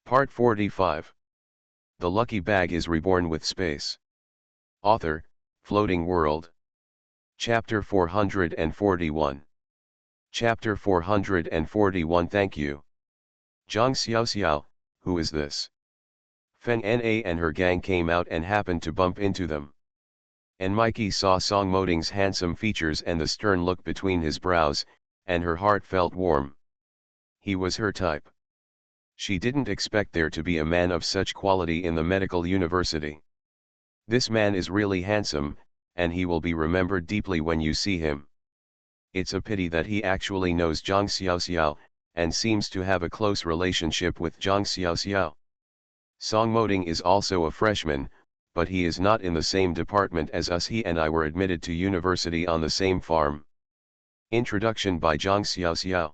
Part 45. The Lucky Bag is Reborn with Space. Author, Floating World. Chapter 441. Chapter 441. Thank you. Zhang Xiaoxiao, who is this? Feng Na and her gang came out and happened to bump into them. And Mikey saw Song Moding's handsome features and the stern look between his brows, and her heart felt warm. He was her type. She didn't expect there to be a man of such quality in the medical university. This man is really handsome, and he will be remembered deeply when you see him. It's a pity that he actually knows Zhang Xiaoxiao, and seems to have a close relationship with Zhang Xiaoxiao. Song Moding is also a freshman, but he is not in the same department as us. He and I were admitted to university on the same farm. Introduction by Zhang Xiaoxiao.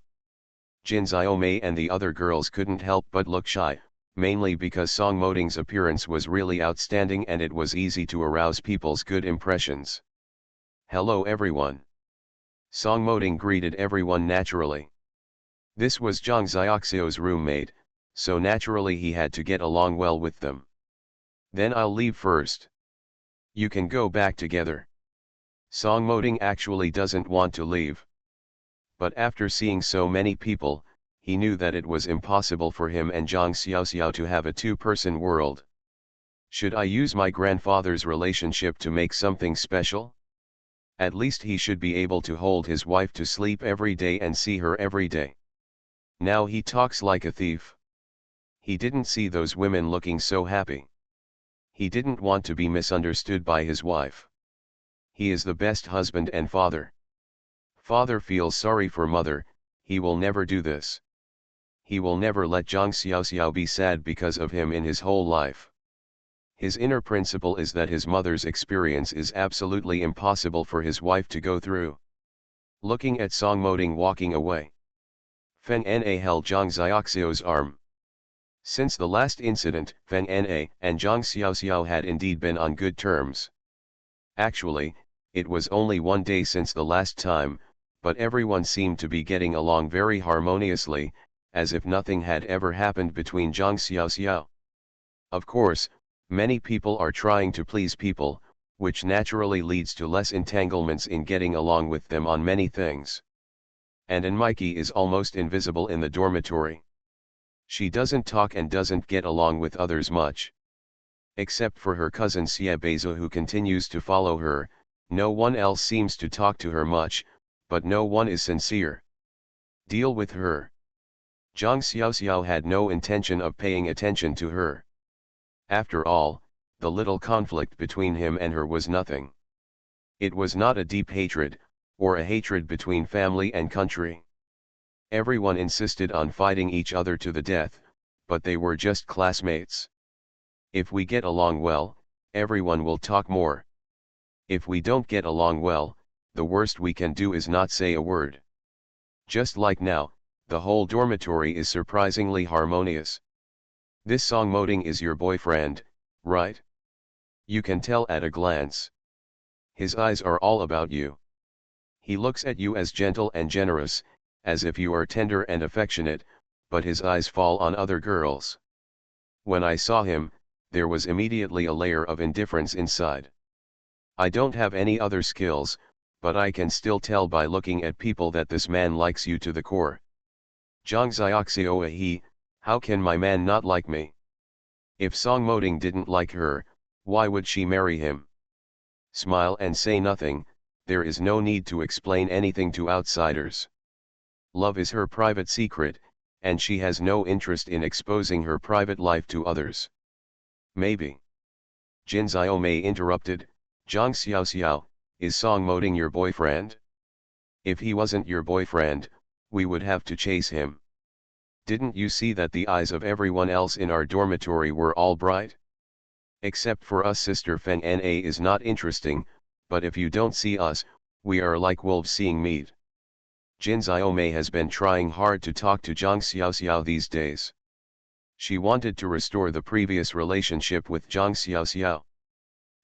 Jin Xiaomei and the other girls couldn't help but look shy, mainly because Song Moding's appearance was really outstanding and it was easy to arouse people's good impressions. Hello everyone. Song Moding greeted everyone naturally. This was Zhang Xiaoxiao's roommate, so naturally he had to get along well with them. Then I'll leave first. You can go back together. Song Moding actually doesn't want to leave. But after seeing so many people, he knew that it was impossible for him and Zhang Xiaoxiao to have a two-person world. Should I use my grandfather's relationship to make something special? At least he should be able to hold his wife to sleep every day and see her every day. Now he talks like a thief. He didn't see those women looking so happy. He didn't want to be misunderstood by his wife. He is the best husband and father. Father feels sorry for mother. He will never do this. He will never let Zhang Xiaoxiao be sad because of him in his whole life. His inner principle is that his mother's experience is absolutely impossible for his wife to go through. Looking at Song Moding walking away, Feng Na held Zhang Xiaoxiao's arm. Since the last incident, Feng Na and Zhang Xiaoxiao had indeed been on good terms. Actually, it was only one day since the last time, but everyone seemed to be getting along very harmoniously, as if nothing had ever happened between Zhang Xiaoxiao. Of course, many people are trying to please people, which naturally leads to less entanglements in getting along with them on many things. And Mikey is almost invisible in the dormitory. She doesn't talk and doesn't get along with others much. Except for her cousin Xie Beizu, who continues to follow her, no one else seems to talk to her much, but no one is sincere. Deal with her. Zhang Xiaoxiao had no intention of paying attention to her. After all, the little conflict between him and her was nothing. It was not a deep hatred, or a hatred between family and country. Everyone insisted on fighting each other to the death, but they were just classmates. If we get along well, everyone will talk more. If we don't get along well, the worst we can do is not say a word. Just like now, the whole dormitory is surprisingly harmonious. This Song Moding is your boyfriend, right? You can tell at a glance. His eyes are all about you. He looks at you as gentle and generous, as if you are tender and affectionate, but his eyes fall on other girls. When I saw him, there was immediately a layer of indifference inside. I don't have any other skills, but I can still tell by looking at people that this man likes you to the core. Zhang Xiaoxiao, how can my man not like me? If Song Moding didn't like her, why would she marry him? Smile and say nothing, there is no need to explain anything to outsiders. Love is her private secret, and she has no interest in exposing her private life to others. Maybe. Jin Xiaomei interrupted, Zhang Xiaoxiao, is Song Moding your boyfriend? If he wasn't your boyfriend, we would have to chase him. Didn't you see that the eyes of everyone else in our dormitory were all bright? Except for us. Sister Feng Na is not interesting, but if you don't see us, we are like wolves seeing meat. Jin Xiaomei has been trying hard to talk to Zhang Xiaoxiao these days. She wanted to restore the previous relationship with Zhang Xiaoxiao.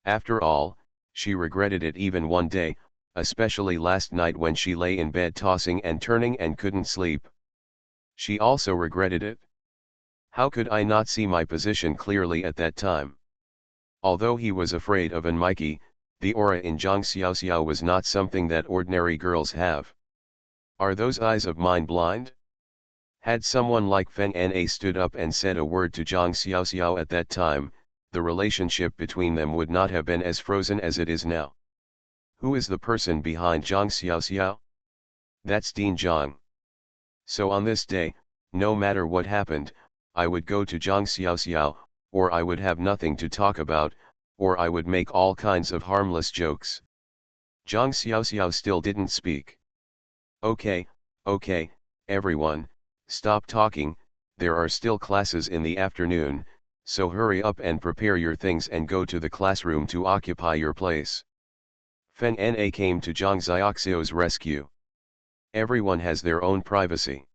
After all, she regretted it even one day, especially last night when she lay in bed tossing and turning and couldn't sleep. She also regretted it. How could I not see my position clearly at that time? Although he was afraid of Enmiki, the aura in Zhang Xiaoxiao was not something that ordinary girls have. Are those eyes of mine blind? Had someone like Feng Na stood up and said a word to Zhang Xiaoxiao at that time, the relationship between them would not have been as frozen as it is now. Who is the person behind Zhang Xiaoxiao? That's Dean Zhang. So on this day, no matter what happened, I would go to Zhang Xiaoxiao, or I would have nothing to talk about, or I would make all kinds of harmless jokes. Zhang Xiaoxiao still didn't speak. Okay, everyone, stop talking, there are still classes in the afternoon, so hurry up and prepare your things and go to the classroom to occupy your place. Feng Na came to Zhang Xiaoxiao's rescue. Everyone has their own privacy.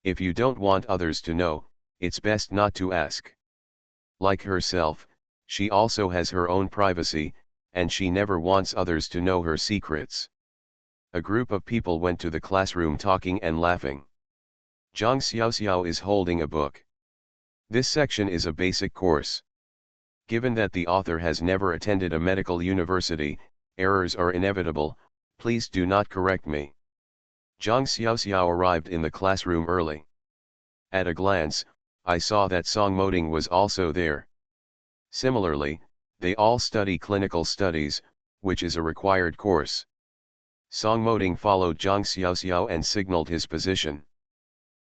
If you don't want others to know, it's best not to ask. Like herself, she also has her own privacy, and she never wants others to know her secrets. A group of people went to the classroom talking and laughing. Zhang Xiaoxiao is holding a book. This section is a basic course. Given that the author has never attended a medical university, errors are inevitable, please do not correct me. Zhang Xiaoxiao arrived in the classroom early. At a glance, I saw that Song Moding was also there. Similarly, they all study clinical studies, which is a required course. Song Moding followed Zhang Xiaoxiao and signaled his position.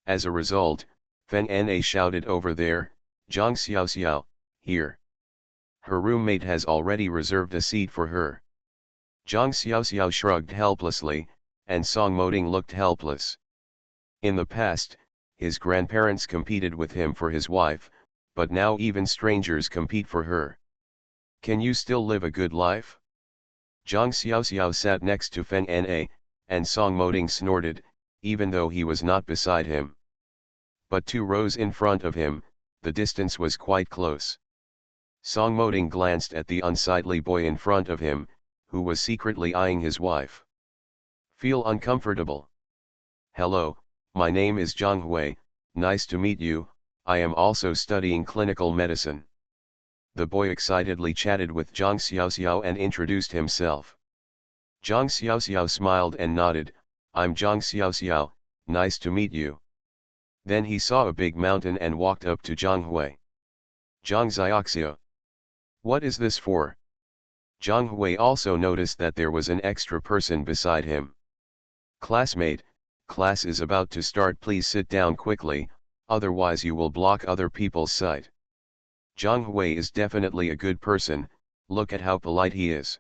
As a result, Feng Na shouted over there, Zhang Xiaoxiao, here. Her roommate has already reserved a seat for her. Zhang Xiaoxiao shrugged helplessly, and Song Moding looked helpless. In the past, his grandparents competed with him for his wife, but now even strangers compete for her. Can you still live a good life? Zhang Xiaoxiao sat next to Feng Na, and Song Moding snorted, even though he was not beside him. But 2 rows in front of him, the distance was quite close. Song Moding glanced at the unsightly boy in front of him, who was secretly eyeing his wife. Feel uncomfortable? Hello, my name is Zhang Hui, nice to meet you, I am also studying clinical medicine. The boy excitedly chatted with Zhang Xiaoxiao and introduced himself. Zhang Xiaoxiao smiled and nodded, I'm Zhang Xiaoxiao, nice to meet you. Then he saw a big mountain and walked up to Zhang Hui. Zhang Xiaoxiao. What is this for? Zhang Hui also noticed that there was an extra person beside him. Classmate, class is about to start, please sit down quickly, otherwise you will block other people's sight. Zhang Hui is definitely a good person, look at how polite he is.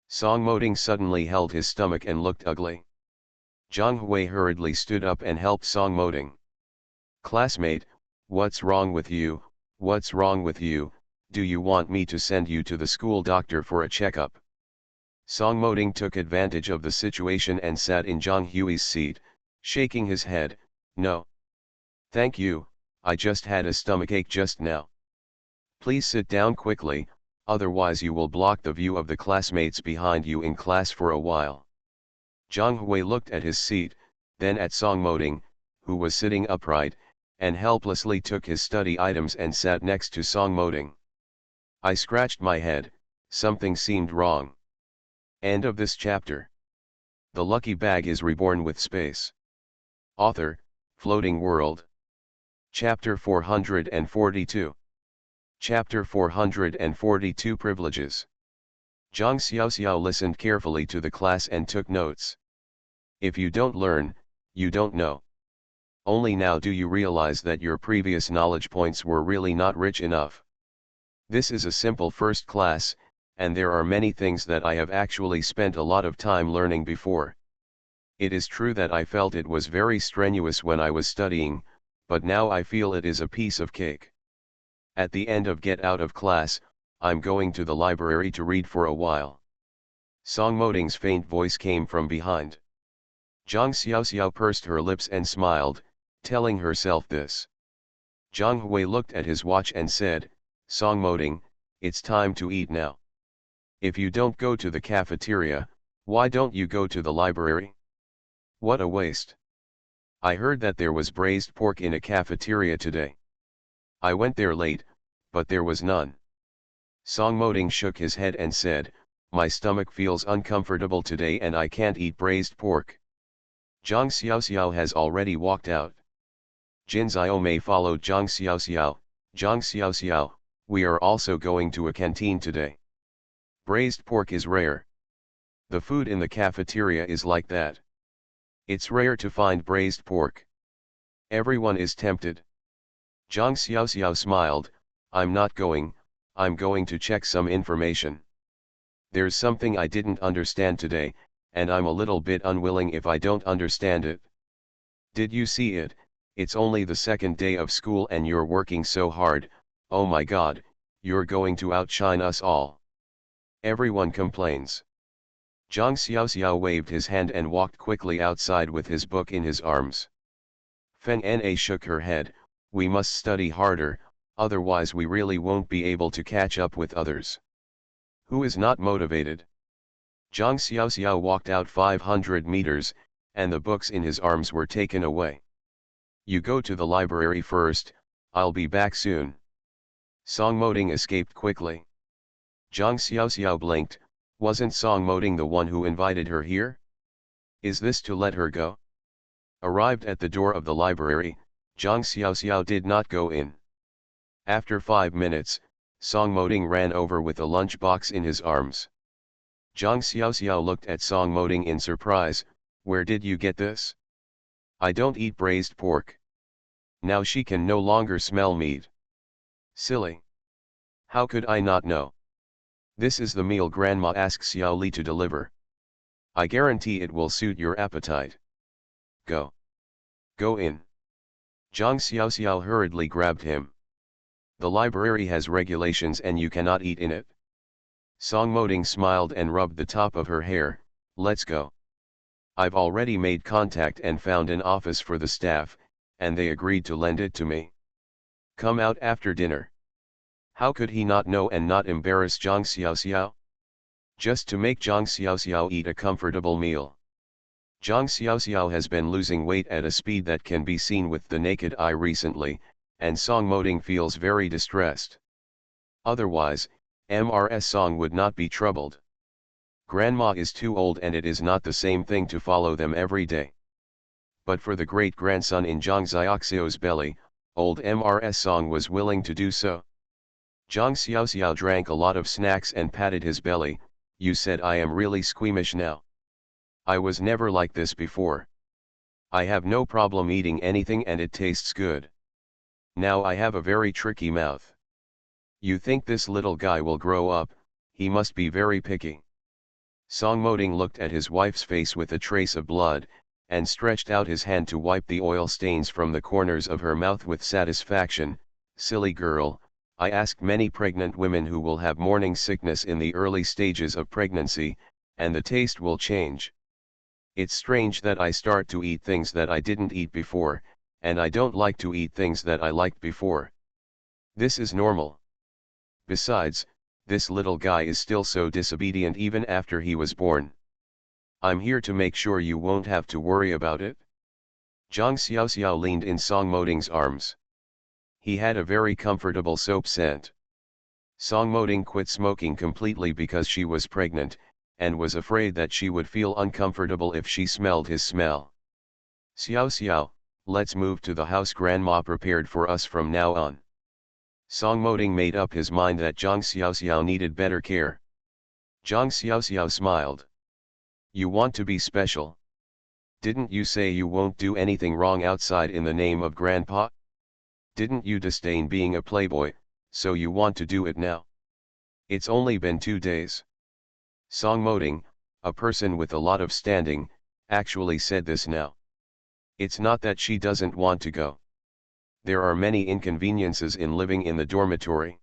Song Moding suddenly held his stomach and looked ugly. Zhang Hui hurriedly stood up and helped Song Moding. Classmate, what's wrong with you, what's wrong with you, do you want me to send you to the school doctor for a checkup? Song Moding took advantage of the situation and sat in Zhang Hui's seat, shaking his head, no. Thank you, I just had a stomachache just now. Please sit down quickly, otherwise you will block the view of the classmates behind you in class for a while. Zhang Hui looked at his seat, then at Song Moding, who was sitting upright, and helplessly took his study items and sat next to Song Moding. I scratched my head, something seemed wrong. End of this chapter. The lucky bag is reborn with space. Author, Floating World. Chapter 442. Chapter 442 Privileges. Zhang Xiaoxiao listened carefully to the class and took notes. If you don't learn, you don't know. Only now do you realize that your previous knowledge points were really not rich enough. This is a simple first class, and there are many things that I have actually spent a lot of time learning before. It is true that I felt it was very strenuous when I was studying, but now I feel it is a piece of cake. At the end of get out of class, I'm going to the library to read for a while. Song Moding's faint voice came from behind. Zhang Xiaoxiao pursed her lips and smiled, telling herself this. Zhang Hui looked at his watch and said, Song Moding, it's time to eat now. If you don't go to the cafeteria, why don't you go to the library? What a waste. I heard that there was braised pork in a cafeteria today. I went there late, but there was none. Song Moding shook his head and said, my stomach feels uncomfortable today and I can't eat braised pork. Zhang Xiaoxiao has already walked out. Jin Xiaomei followed Zhang Xiaoxiao. Zhang Xiaoxiao, we are also going to a canteen today. Braised pork is rare. The food in the cafeteria is like that. It's rare to find braised pork. Everyone is tempted. Zhang Xiaoxiao smiled, I'm not going, I'm going to check some information. There's something I didn't understand today, and I'm a little bit unwilling if I don't understand it. Did you see it? It's only the second day of school and you're working so hard, oh my god, you're going to outshine us all. Everyone complains. Zhang Xiaoxiao waved his hand and walked quickly outside with his book in his arms. Feng Na shook her head, we must study harder, otherwise we really won't be able to catch up with others. Who is not motivated? Zhang Xiaoxiao walked out 500 meters, and the books in his arms were taken away. You go to the library first, I'll be back soon. Song Moding escaped quickly. Zhang Xiaoxiao blinked, wasn't Song Moding the one who invited her here? Is this to let her go? Arrived at the door of the library, Zhang Xiaoxiao did not go in. After 5 minutes, Song Moding ran over with a lunch box in his arms. Zhang Xiaoxiao looked at Song Moding in surprise, where did you get this? I don't eat braised pork. Now she can no longer smell meat. Silly. How could I not know? This is the meal Grandma asks Xiao Li to deliver. I guarantee it will suit your appetite. Go. Go in. Zhang Xiaoxiao hurriedly grabbed him. The library has regulations and you cannot eat in it. Song Moding smiled and rubbed the top of her hair, let's go. I've already made contact and found an office for the staff, and they agreed to lend it to me. Come out after dinner. How could he not know and not embarrass Zhang Xiaoxiao? Just to make Zhang Xiaoxiao eat a comfortable meal. Zhang Xiaoxiao has been losing weight at a speed that can be seen with the naked eye recently, and Song Moding feels very distressed. Otherwise, Mrs. Song would not be troubled. Grandma is too old and it is not the same thing to follow them every day. But for the great-grandson in Zhang Xiaoxiao's belly, old Mrs. Song was willing to do so. Zhang Xiaoxiao drank a lot of snacks and patted his belly, you said I am really squeamish now. I was never like this before. I have no problem eating anything and it tastes good. Now I have a very tricky mouth. You think this little guy will grow up, he must be very picky. Song Moding looked at his wife's face with a trace of blood, and stretched out his hand to wipe the oil stains from the corners of her mouth with satisfaction. Silly girl, I asked many pregnant women who will have morning sickness in the early stages of pregnancy, and the taste will change. It's strange that I start to eat things that I didn't eat before, and I don't like to eat things that I liked before. This is normal. Besides, this little guy is still so disobedient even after he was born. I'm here to make sure you won't have to worry about it. Zhang Xiaoxiao leaned in Song Moding's arms. He had a very comfortable soap scent. Song Moding quit smoking completely because she was pregnant, and was afraid that she would feel uncomfortable if she smelled his smell. Xiao, let's move to the house Grandma prepared for us from now on. Song Moding made up his mind that Zhang Xiaoxiao needed better care. Zhang Xiaoxiao smiled. You want to be special? Didn't you say you won't do anything wrong outside in the name of Grandpa? Didn't you disdain being a playboy, so you want to do it now? It's only been 2 days. Song Moding, a person with a lot of standing, actually said this now. It's not that she doesn't want to go. There are many inconveniences in living in the dormitory.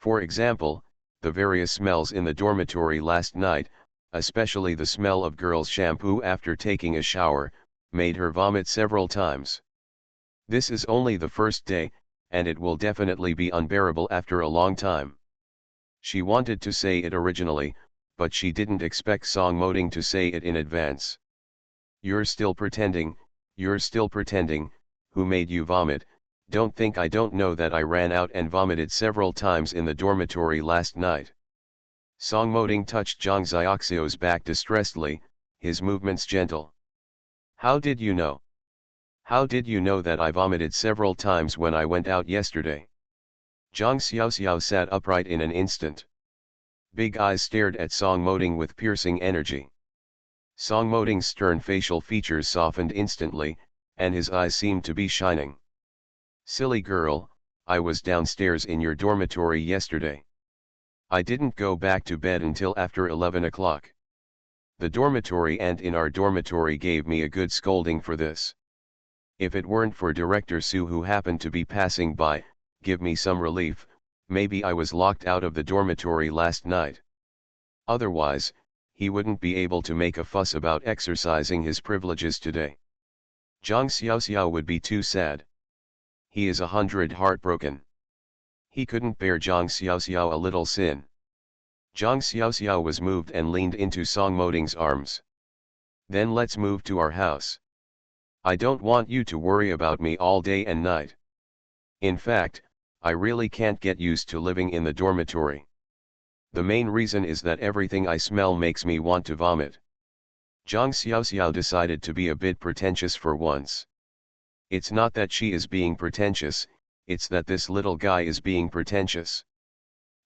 For example, the various smells in the dormitory last night, especially the smell of girls' shampoo after taking a shower, made her vomit several times. This is only the first day, and it will definitely be unbearable after a long time. She wanted to say it originally, but she didn't expect Song Moding to say it in advance. You're still pretending, who made you vomit? Don't think I don't know that I ran out and vomited several times in the dormitory last night. Songmoding touched Zhang Xiaoxiu's back distressedly, his movements gentle. How did you know? How did you know that I vomited several times when I went out yesterday? Zhang Xiaoxiao sat upright in an instant. Big eyes stared at Songmoding with piercing energy. Songmoding's stern facial features softened instantly, and his eyes seemed to be shining. Silly girl, I was downstairs in your dormitory yesterday. I didn't go back to bed until after 11 o'clock. The dormitory and in our dormitory gave me a good scolding for this. If it weren't for Director Su who happened to be passing by, give me some relief, maybe I was locked out of the dormitory last night. Otherwise, he wouldn't be able to make a fuss about exercising his privileges today. Zhang Xiaoxiao would be too sad. He is 100 heartbroken. He couldn't bear Zhang Xiaoxiao a little sin. Zhang Xiaoxiao was moved and leaned into Songmoding's arms. Then let's move to our house. I don't want you to worry about me all day and night. In fact, I really can't get used to living in the dormitory. The main reason is that everything I smell makes me want to vomit. Zhang Xiaoxiao decided to be a bit pretentious for once. It's not that she is being pretentious, it's that this little guy is being pretentious.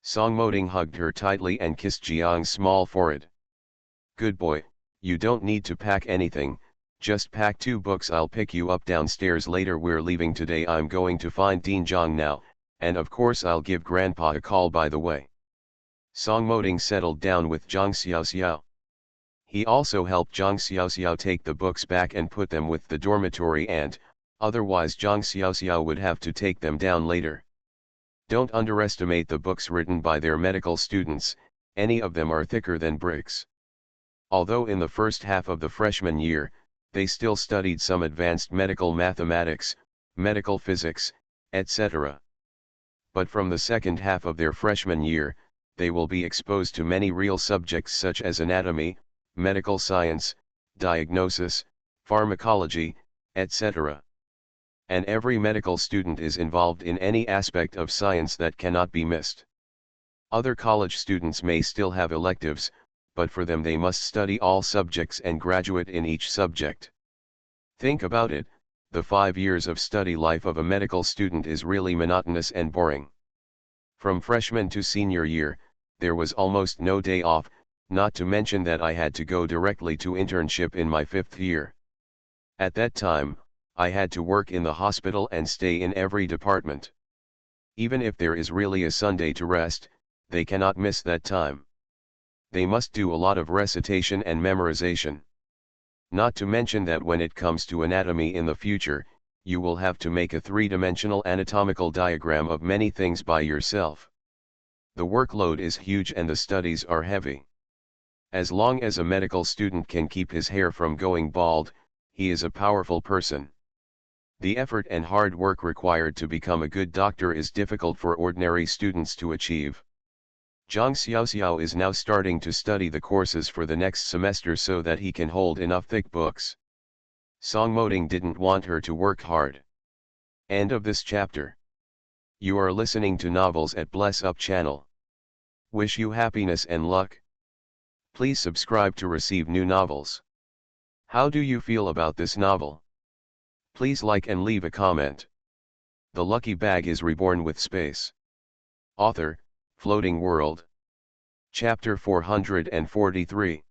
Songmoding hugged her tightly and kissed Jiang's small forehead. Good boy, you don't need to pack anything, just pack 2 books. I'll pick you up downstairs later. We're leaving today. I'm going to find Dean Zhang now, and of course I'll give Grandpa a call by the way. Songmoding settled down with Zhang Xiaoxiao. He also helped Zhang Xiaoxiao take the books back and put them with the dormitory and, otherwise Zhang Xiaoxiao would have to take them down later. Don't underestimate the books written by their medical students, any of them are thicker than bricks. Although in the first half of the freshman year, they still studied some advanced medical mathematics, medical physics, etc. But from the second half of their freshman year, they will be exposed to many real subjects such as anatomy, medical science, diagnosis, pharmacology, etc. And every medical student is involved in any aspect of science that cannot be missed. Other college students may still have electives, but for them they must study all subjects and graduate in each subject. Think about it, the 5 years of study life of a medical student is really monotonous and boring. From freshman to senior year, there was almost no day off, not to mention that I had to go directly to internship in my 5th year. At that time, I had to work in the hospital and stay in every department. Even if there is really a Sunday to rest, they cannot miss that time. They must do a lot of recitation and memorization. Not to mention that when it comes to anatomy in the future, you will have to make a 3-dimensional anatomical diagram of many things by yourself. The workload is huge and the studies are heavy. As long as a medical student can keep his hair from going bald, he is a powerful person. The effort and hard work required to become a good doctor is difficult for ordinary students to achieve. Zhang Xiaoxiao is now starting to study the courses for the next semester so that he can hold enough thick books. Songmoding didn't want her to work hard. End of this chapter. You are listening to Novels at Bless Up channel. Wish you happiness and luck. Please subscribe to receive new novels. How do you feel about this novel? Please like and leave a comment. The Lucky Bag is Reborn with Space. Author, Floating World. Chapter 443.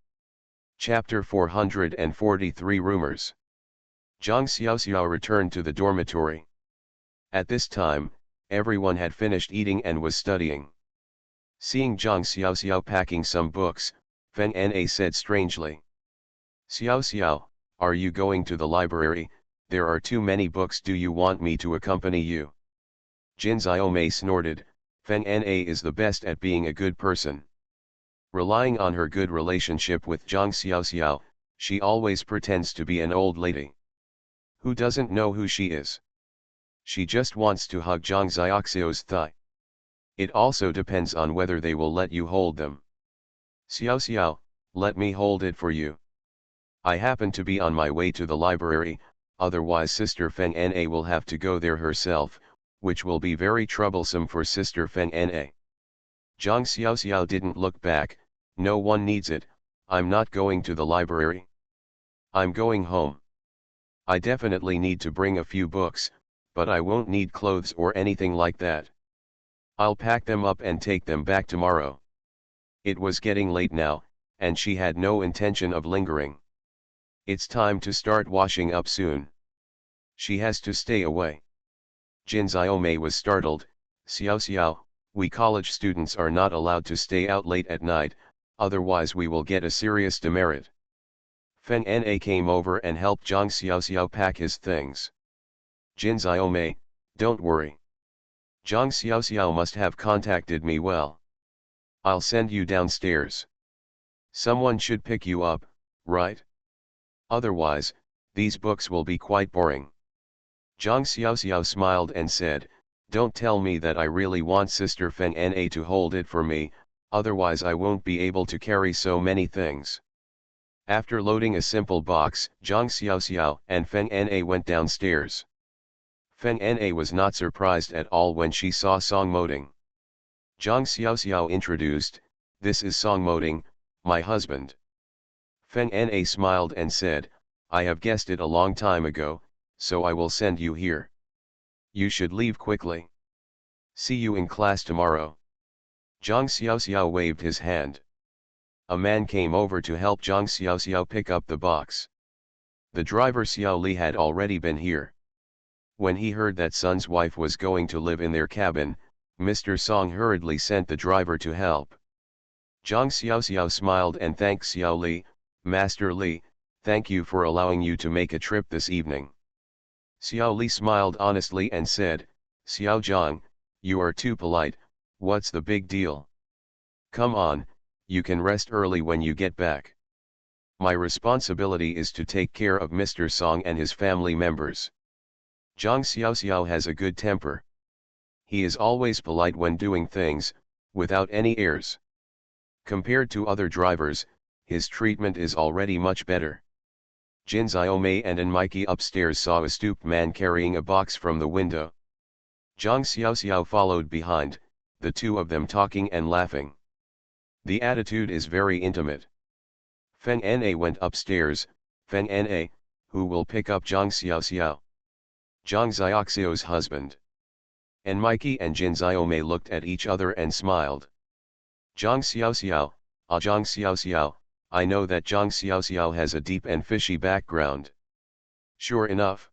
Chapter 443 Rumors. Zhang Xiaoxiao returned to the dormitory. At this time, everyone had finished eating and was studying. Seeing Zhang Xiaoxiao packing some books, Feng Na said strangely. Xiaoxiao, are you going to the library? There are too many books. Do you want me to accompany you? Jin Xiaomei snorted. Feng Na is the best at being a good person. Relying on her good relationship with Zhang Xiaoxiao, she always pretends to be an old lady. Who doesn't know who she is? She just wants to hug Zhang Xiaoxiao's thigh. It also depends on whether they will let you hold them. Xiaoxiao, let me hold it for you. I happen to be on my way to the library, otherwise Sister Feng Na will have to go there herself, which will be very troublesome for Sister Feng Na. Zhang Xiaoxiao didn't look back. No one needs it, I'm not going to the library. I'm going home. I definitely need to bring a few books, but I won't need clothes or anything like that. I'll pack them up and take them back tomorrow. It was getting late now, and she had no intention of lingering. It's time to start washing up soon. She has to stay away. Jin Xiaomei was startled. Xiao Xiao, we college students are not allowed to stay out late at night, otherwise we will get a serious demerit. Feng Na came over and helped Zhang Xiaoxiao pack his things. Jin Xiaomei, don't worry. Zhang Xiaoxiao must have contacted me well. I'll send you downstairs. Someone should pick you up, right? Otherwise, these books will be quite boring. Zhang Xiaoxiao smiled and said, don't tell me that I really want Sister Feng Na to hold it for me, otherwise I won't be able to carry so many things. After loading a simple box, Zhang Xiaoxiao and Feng Na went downstairs. Feng Na was not surprised at all when she saw Song Moding. Zhang Xiaoxiao introduced, this is Song Moding, my husband. Feng Na smiled and said, I have guessed it a long time ago, so I will send you here. You should leave quickly. See you in class tomorrow. Zhang Xiaoxiao waved his hand. A man came over to help Zhang Xiaoxiao pick up the box. The driver Xiao Li had already been here. When he heard that Sun's wife was going to live in their cabin, Mr. Song hurriedly sent the driver to help. Zhang Xiaoxiao smiled and thanked Xiao Li, Master Li, thank you for allowing you to make a trip this evening. Xiao Li smiled honestly and said, Xiao Zhang, you are too polite, what's the big deal? Come on, you can rest early when you get back. My responsibility is to take care of Mr. Song and his family members. Zhang Xiaoxiao has a good temper. He is always polite when doing things, without any airs. Compared to other drivers, his treatment is already much better. Jin Xiaomei and Enmiki upstairs saw a stooped man carrying a box from the window. Zhang Xiaoxiao followed behind, the two of them talking and laughing. The attitude is very intimate. Feng Na went upstairs. Feng Na, who will pick up Zhang Xiaoxiao? Zhang Xiaoxiao's husband. Enmiki and Jin Xiaomei looked at each other and smiled. Zhang Xiaoxiao, Zhang Xiaoxiao, I know that Zhang Xiaoxiao has a deep and fishy background. Sure enough.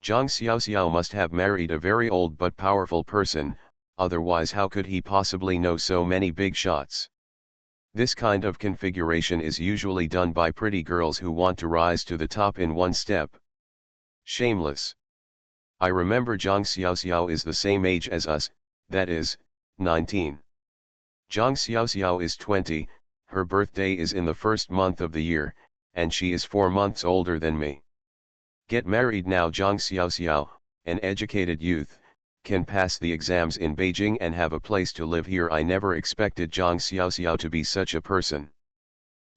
Zhang Xiaoxiao must have married a very old but powerful person, otherwise how could he possibly know so many big shots? This kind of configuration is usually done by pretty girls who want to rise to the top in one step. Shameless. I remember Zhang Xiaoxiao is the same age as us, that is, 19. Zhang Xiaoxiao is 20, her birthday is in the first month of the year, and she is 4 months older than me. Get married now. Zhang Xiaoxiao, an educated youth, can pass the exams in Beijing and have a place to live here. I never expected Zhang Xiaoxiao to be such a person.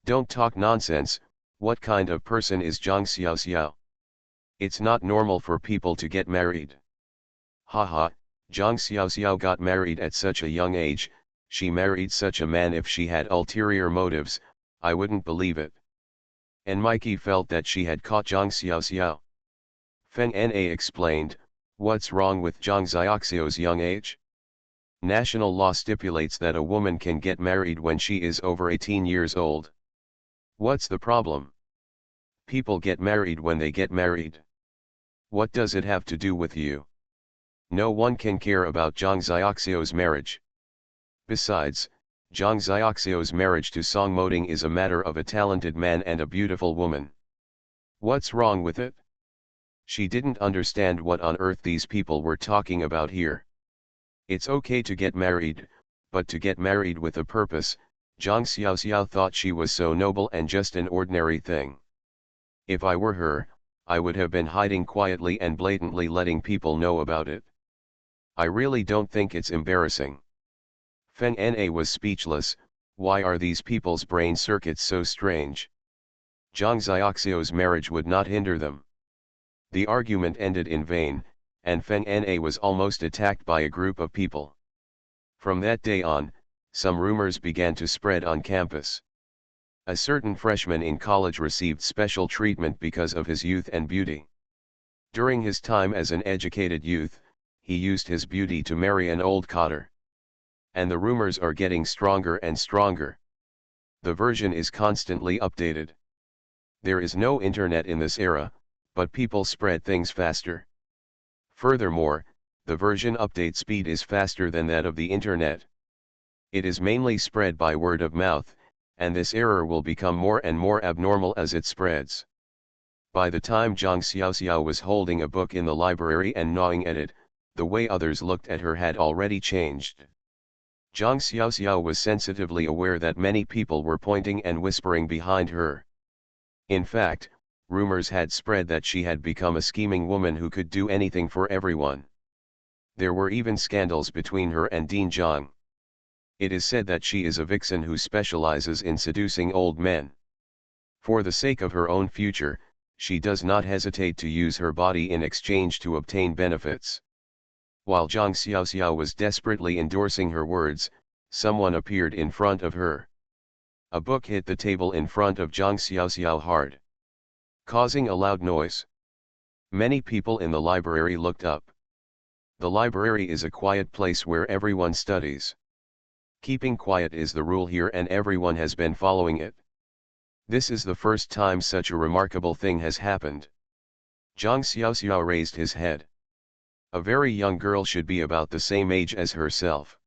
Don't talk nonsense, what kind of person is Zhang Xiaoxiao? It's not normal for people to get married. Haha, Zhang Xiaoxiao got married at such a young age, she married such a man. If she had ulterior motives, I wouldn't believe it. And Mikey felt that she had caught Zhang Xiaoxiao. Feng Na explained, what's wrong with Zhang Xiaoxiao's young age? National law stipulates that a woman can get married when she is over 18 years old. What's the problem? People get married when they get married. What does it have to do with you? No one can care about Zhang Xiaoxiao's marriage. Besides, Zhang Xiaoxiao's marriage to Song Moding is a matter of a talented man and a beautiful woman. What's wrong with it? She didn't understand what on earth these people were talking about here. It's okay to get married, but to get married with a purpose. Zhang Xiaoxiao thought she was so noble and just an ordinary thing. If I were her, I would have been hiding quietly and blatantly letting people know about it. I really don't think it's embarrassing. Feng Na was speechless. Why are these people's brain circuits so strange? Zhang Xiaoxiao's marriage would not hinder them. The argument ended in vain, and Feng Na was almost attacked by a group of people. From that day on, some rumors began to spread on campus. A certain freshman in college received special treatment because of his youth and beauty. During his time as an educated youth, he used his beauty to marry an old cotter. And the rumors are getting stronger and stronger. The version is constantly updated. There is no internet in this era, but people spread things faster. Furthermore, the version update speed is faster than that of the internet. It is mainly spread by word of mouth, and this error will become more and more abnormal as it spreads. By the time Zhang Xiaoxiao was holding a book in the library and gnawing at it, the way others looked at her had already changed. Zhang Xiaoxiao was sensitively aware that many people were pointing and whispering behind her. In fact, rumors had spread that she had become a scheming woman who could do anything for everyone. There were even scandals between her and Dean Zhang. It is said that she is a vixen who specializes in seducing old men. For the sake of her own future, she does not hesitate to use her body in exchange to obtain benefits. While Zhang Xiaoxiao was desperately endorsing her words, someone appeared in front of her. A book hit the table in front of Zhang Xiaoxiao hard, causing a loud noise. Many people in the library looked up. The library is a quiet place where everyone studies. Keeping quiet is the rule here, and everyone has been following it. This is the first time such a remarkable thing has happened. Zhang Xiaoxiao raised his head. A very young girl should be about the same age as herself.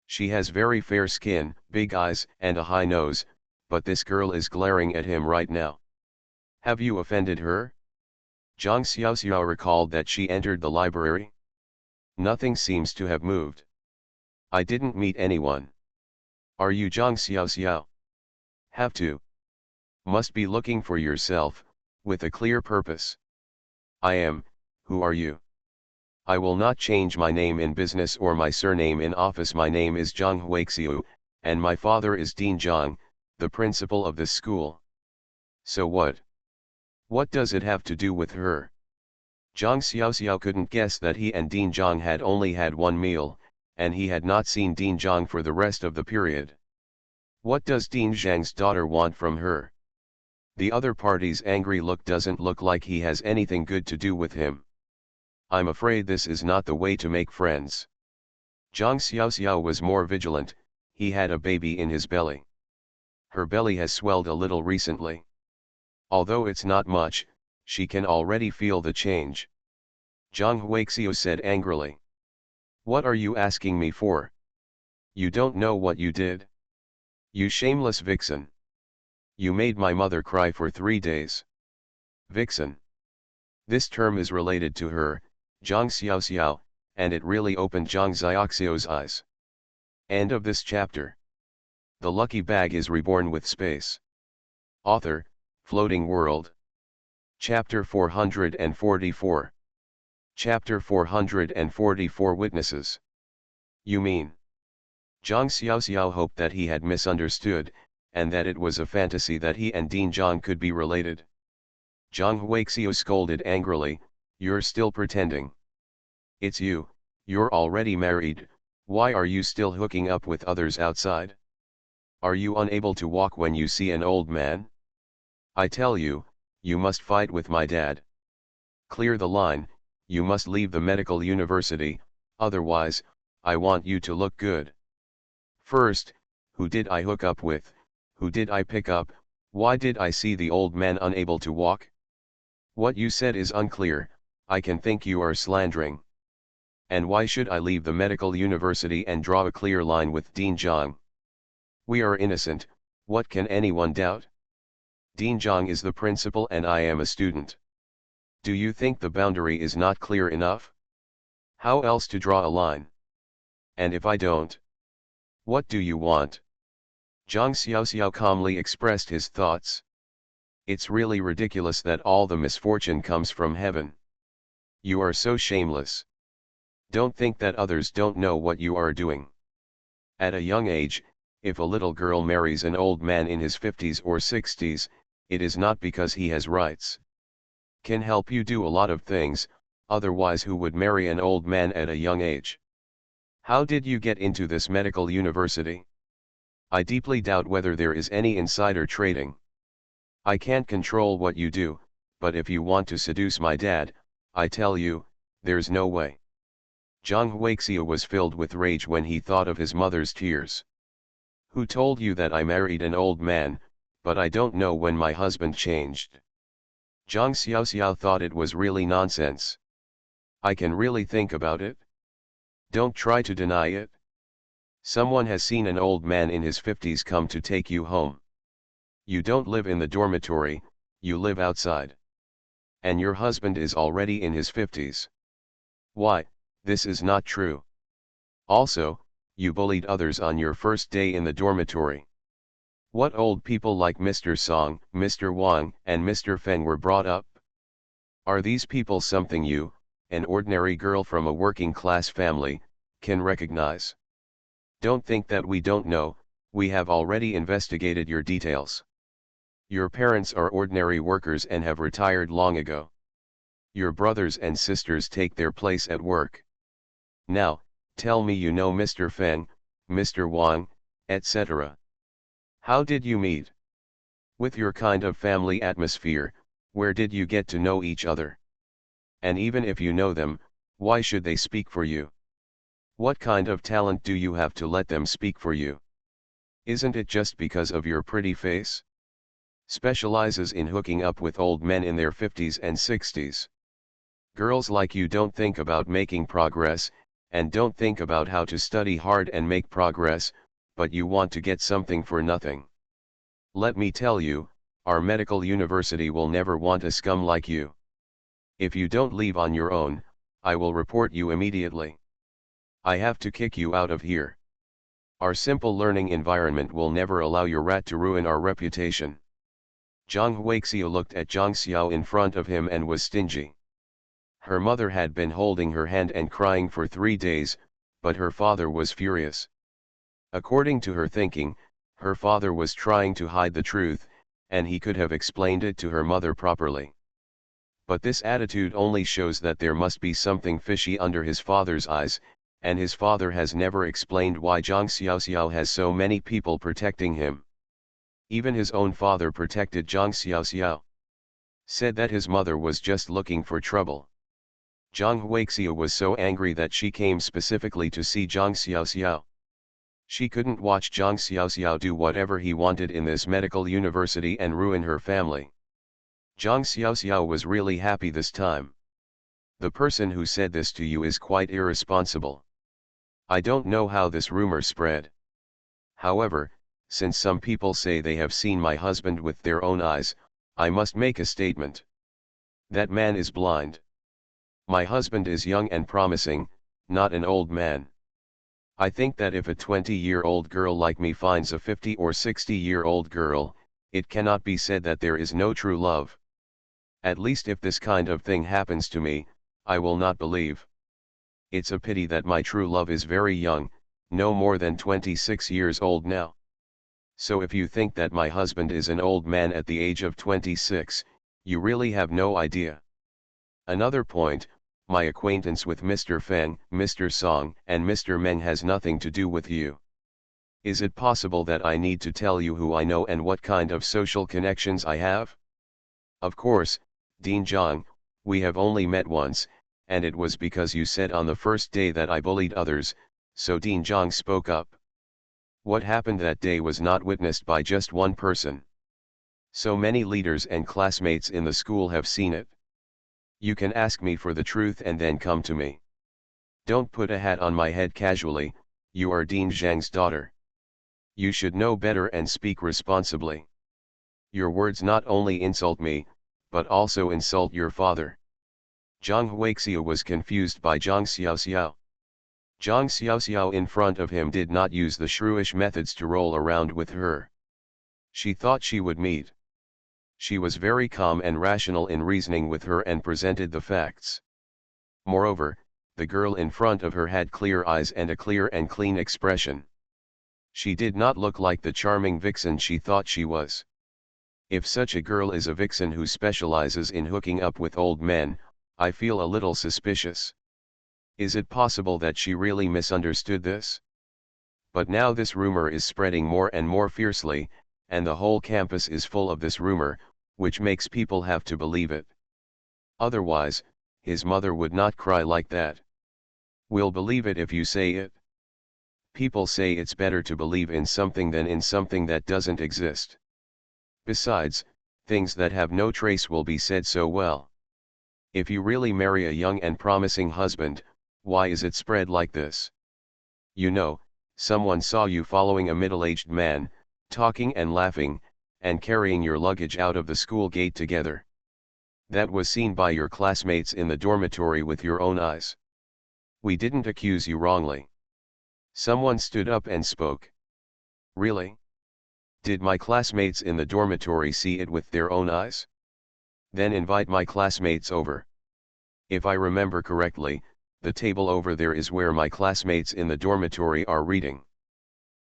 She has very fair skin, big eyes, and a high nose, but this girl is glaring at him right now. Have you offended her? Zhang Xiaoxiao recalled that she entered the library. Nothing seems to have moved. I didn't meet anyone. Are you Zhang Xiaoxiao? Have to. Must be looking for yourself, with a clear purpose. I am. Who are you? I will not change my name in business or my surname in office. My name is Zhang Huixiu, and my father is Dean Zhang, the principal of this school. So what? What does it have to do with her? Zhang Xiaoxiao couldn't guess that he and Dean Zhang had only had one meal, and he had not seen Dean Zhang for the rest of the period. What does Dean Zhang's daughter want from her? The other party's angry look doesn't look like he has anything good to do with him. I'm afraid this is not the way to make friends. Zhang Xiaoxiao was more vigilant. He had a baby in his belly. Her belly has swelled a little recently. Although it's not much, she can already feel the change. Zhang Huixiu said angrily. What are you asking me for? You don't know what you did? You shameless vixen. You made my mother cry for 3 days. Vixen. This term is related to her, Zhang Xiaoxiao, and it really opened Zhang Xiaoxiao's eyes. End of this chapter. The lucky bag is reborn with space. Author, Floating World. Chapter 444. Chapter 444 Witnesses. You mean? Zhang Xiaoxiao hoped that he had misunderstood, and that it was a fantasy that he and Dean Zhang could be related. Zhang Huixiu scolded angrily, You're still pretending. It's you, you're already married, why are you still hooking up with others outside? Are you unable to walk when you see an old man? I tell you, you must fight with my dad. Clear the line, you must leave the medical university, otherwise, I want you to look good. First, who did I hook up with, who did I pick up, why did I see the old man unable to walk? What you said is unclear, I can think you are slandering. And why should I leave the medical university and draw a clear line with Dean Zhang? We are innocent, what can anyone doubt? Dean Zhang is the principal and I am a student. Do you think the boundary is not clear enough? How else to draw a line? And if I don't? What do you want? Zhang Xiaoxiao calmly expressed his thoughts. It's really ridiculous that all the misfortune comes from heaven. You are so shameless. Don't think that others don't know what you are doing. At a young age, if a little girl marries an old man in his 50s or 60s, it is not because he has rights. Can help you do a lot of things, otherwise who would marry an old man at a young age? How did you get into this medical university? I deeply doubt whether there is any insider trading. I can't control what you do, but if you want to seduce my dad, I tell you, there's no way. Zhang Huixia was filled with rage when he thought of his mother's tears. Who told you that I married an old man, but I don't know when my husband changed? Zhang Xiaoxiao thought it was really nonsense. I can really think about it. Don't try to deny it. Someone has seen an old man in his 50s come to take you home. You don't live in the dormitory, you live outside. And your husband is already in his 50s. Why, this is not true. Also, you bullied others on your first day in the dormitory. What old people like Mr. Song, Mr. Wang, and Mr. Feng were brought up? Are these people something you, an ordinary girl from a working-class family, can recognize? Don't think that we don't know, we have already investigated your details. Your parents are ordinary workers and have retired long ago. Your brothers and sisters take their place at work. Now, tell me you know Mr. Feng, Mr. Wang, etc. How did you meet? With your kind of family atmosphere, where did you get to know each other? And even if you know them, why should they speak for you? What kind of talent do you have to let them speak for you? Isn't it just because of your pretty face? Specializes in hooking up with old men in their 50s and 60s. Girls like you don't think about making progress, and don't think about how to study hard and make progress, but you want to get something for nothing. Let me tell you, our medical university will never want a scum like you. If you don't leave on your own, I will report you immediately. I have to kick you out of here. Our simple learning environment will never allow your rat to ruin our reputation. Zhang Huixia looked at Zhang Xiao in front of him and was stingy. Her mother had been holding her hand and crying for 3 days, but her father was furious. According to her thinking, her father was trying to hide the truth, and he could have explained it to her mother properly. But this attitude only shows that there must be something fishy under his father's eyes, and his father has never explained why Zhang Xiaoxiao has so many people protecting him. Even his own father protected Zhang Xiaoxiao. Said that his mother was just looking for trouble. Zhang Huixia was so angry that she came specifically to see Zhang Xiaoxiao. She couldn't watch Zhang Xiaoxiao do whatever he wanted in this medical university and ruin her family. Zhang Xiaoxiao was really happy this time. The person who said this to you is quite irresponsible. I don't know how this rumor spread. However, since some people say they have seen my husband with their own eyes, I must make a statement. That man is blind. My husband is young and promising, not an old man. I think that if a 20-year-old girl like me finds a 50 or 60-year-old girl, it cannot be said that there is no true love. At least if this kind of thing happens to me, I will not believe. It's a pity that my true love is very young, no more than 26 years old now. So if you think that my husband is an old man at the age of 26, you really have no idea. Another point, my acquaintance with Mr. Feng, Mr. Song, and Mr. Meng has nothing to do with you. Is it possible that I need to tell you who I know and what kind of social connections I have? Of course, Dean Zhang, we have only met once, and it was because you said on the first day that I bullied others, so Dean Zhang spoke up. What happened that day was not witnessed by just one person. So many leaders and classmates in the school have seen it. You can ask me for the truth and then come to me. Don't put a hat on my head casually, you are Dean Zhang's daughter. You should know better and speak responsibly. Your words not only insult me, but also insult your father. Zhang Huixia was confused by Zhang Xiaoxiao. Zhang Xiaoxiao in front of him did not use the shrewish methods to roll around with her. She thought she would meet. She was very calm and rational in reasoning with her and presented the facts. Moreover, the girl in front of her had clear eyes and a clear and clean expression. She did not look like the charming vixen she thought she was. If such a girl is a vixen who specializes in hooking up with old men, I feel a little suspicious. Is it possible that she really misunderstood this? But now this rumor is spreading more and more fiercely, and the whole campus is full of this rumor, which makes people have to believe it. Otherwise, his mother would not cry like that. We'll believe it if you say it. People say it's better to believe in something than in something that doesn't exist. Besides, things that have no trace will be said so well. If you really marry a young and promising husband, why is it spread like this? You know, someone saw you following a middle-aged man, talking and laughing, and carrying your luggage out of the school gate together. That was seen by your classmates in the dormitory with your own eyes. We didn't accuse you wrongly. Someone stood up and spoke. Really? Did my classmates in the dormitory see it with their own eyes? Then invite my classmates over. If I remember correctly, the table over there is where my classmates in the dormitory are reading.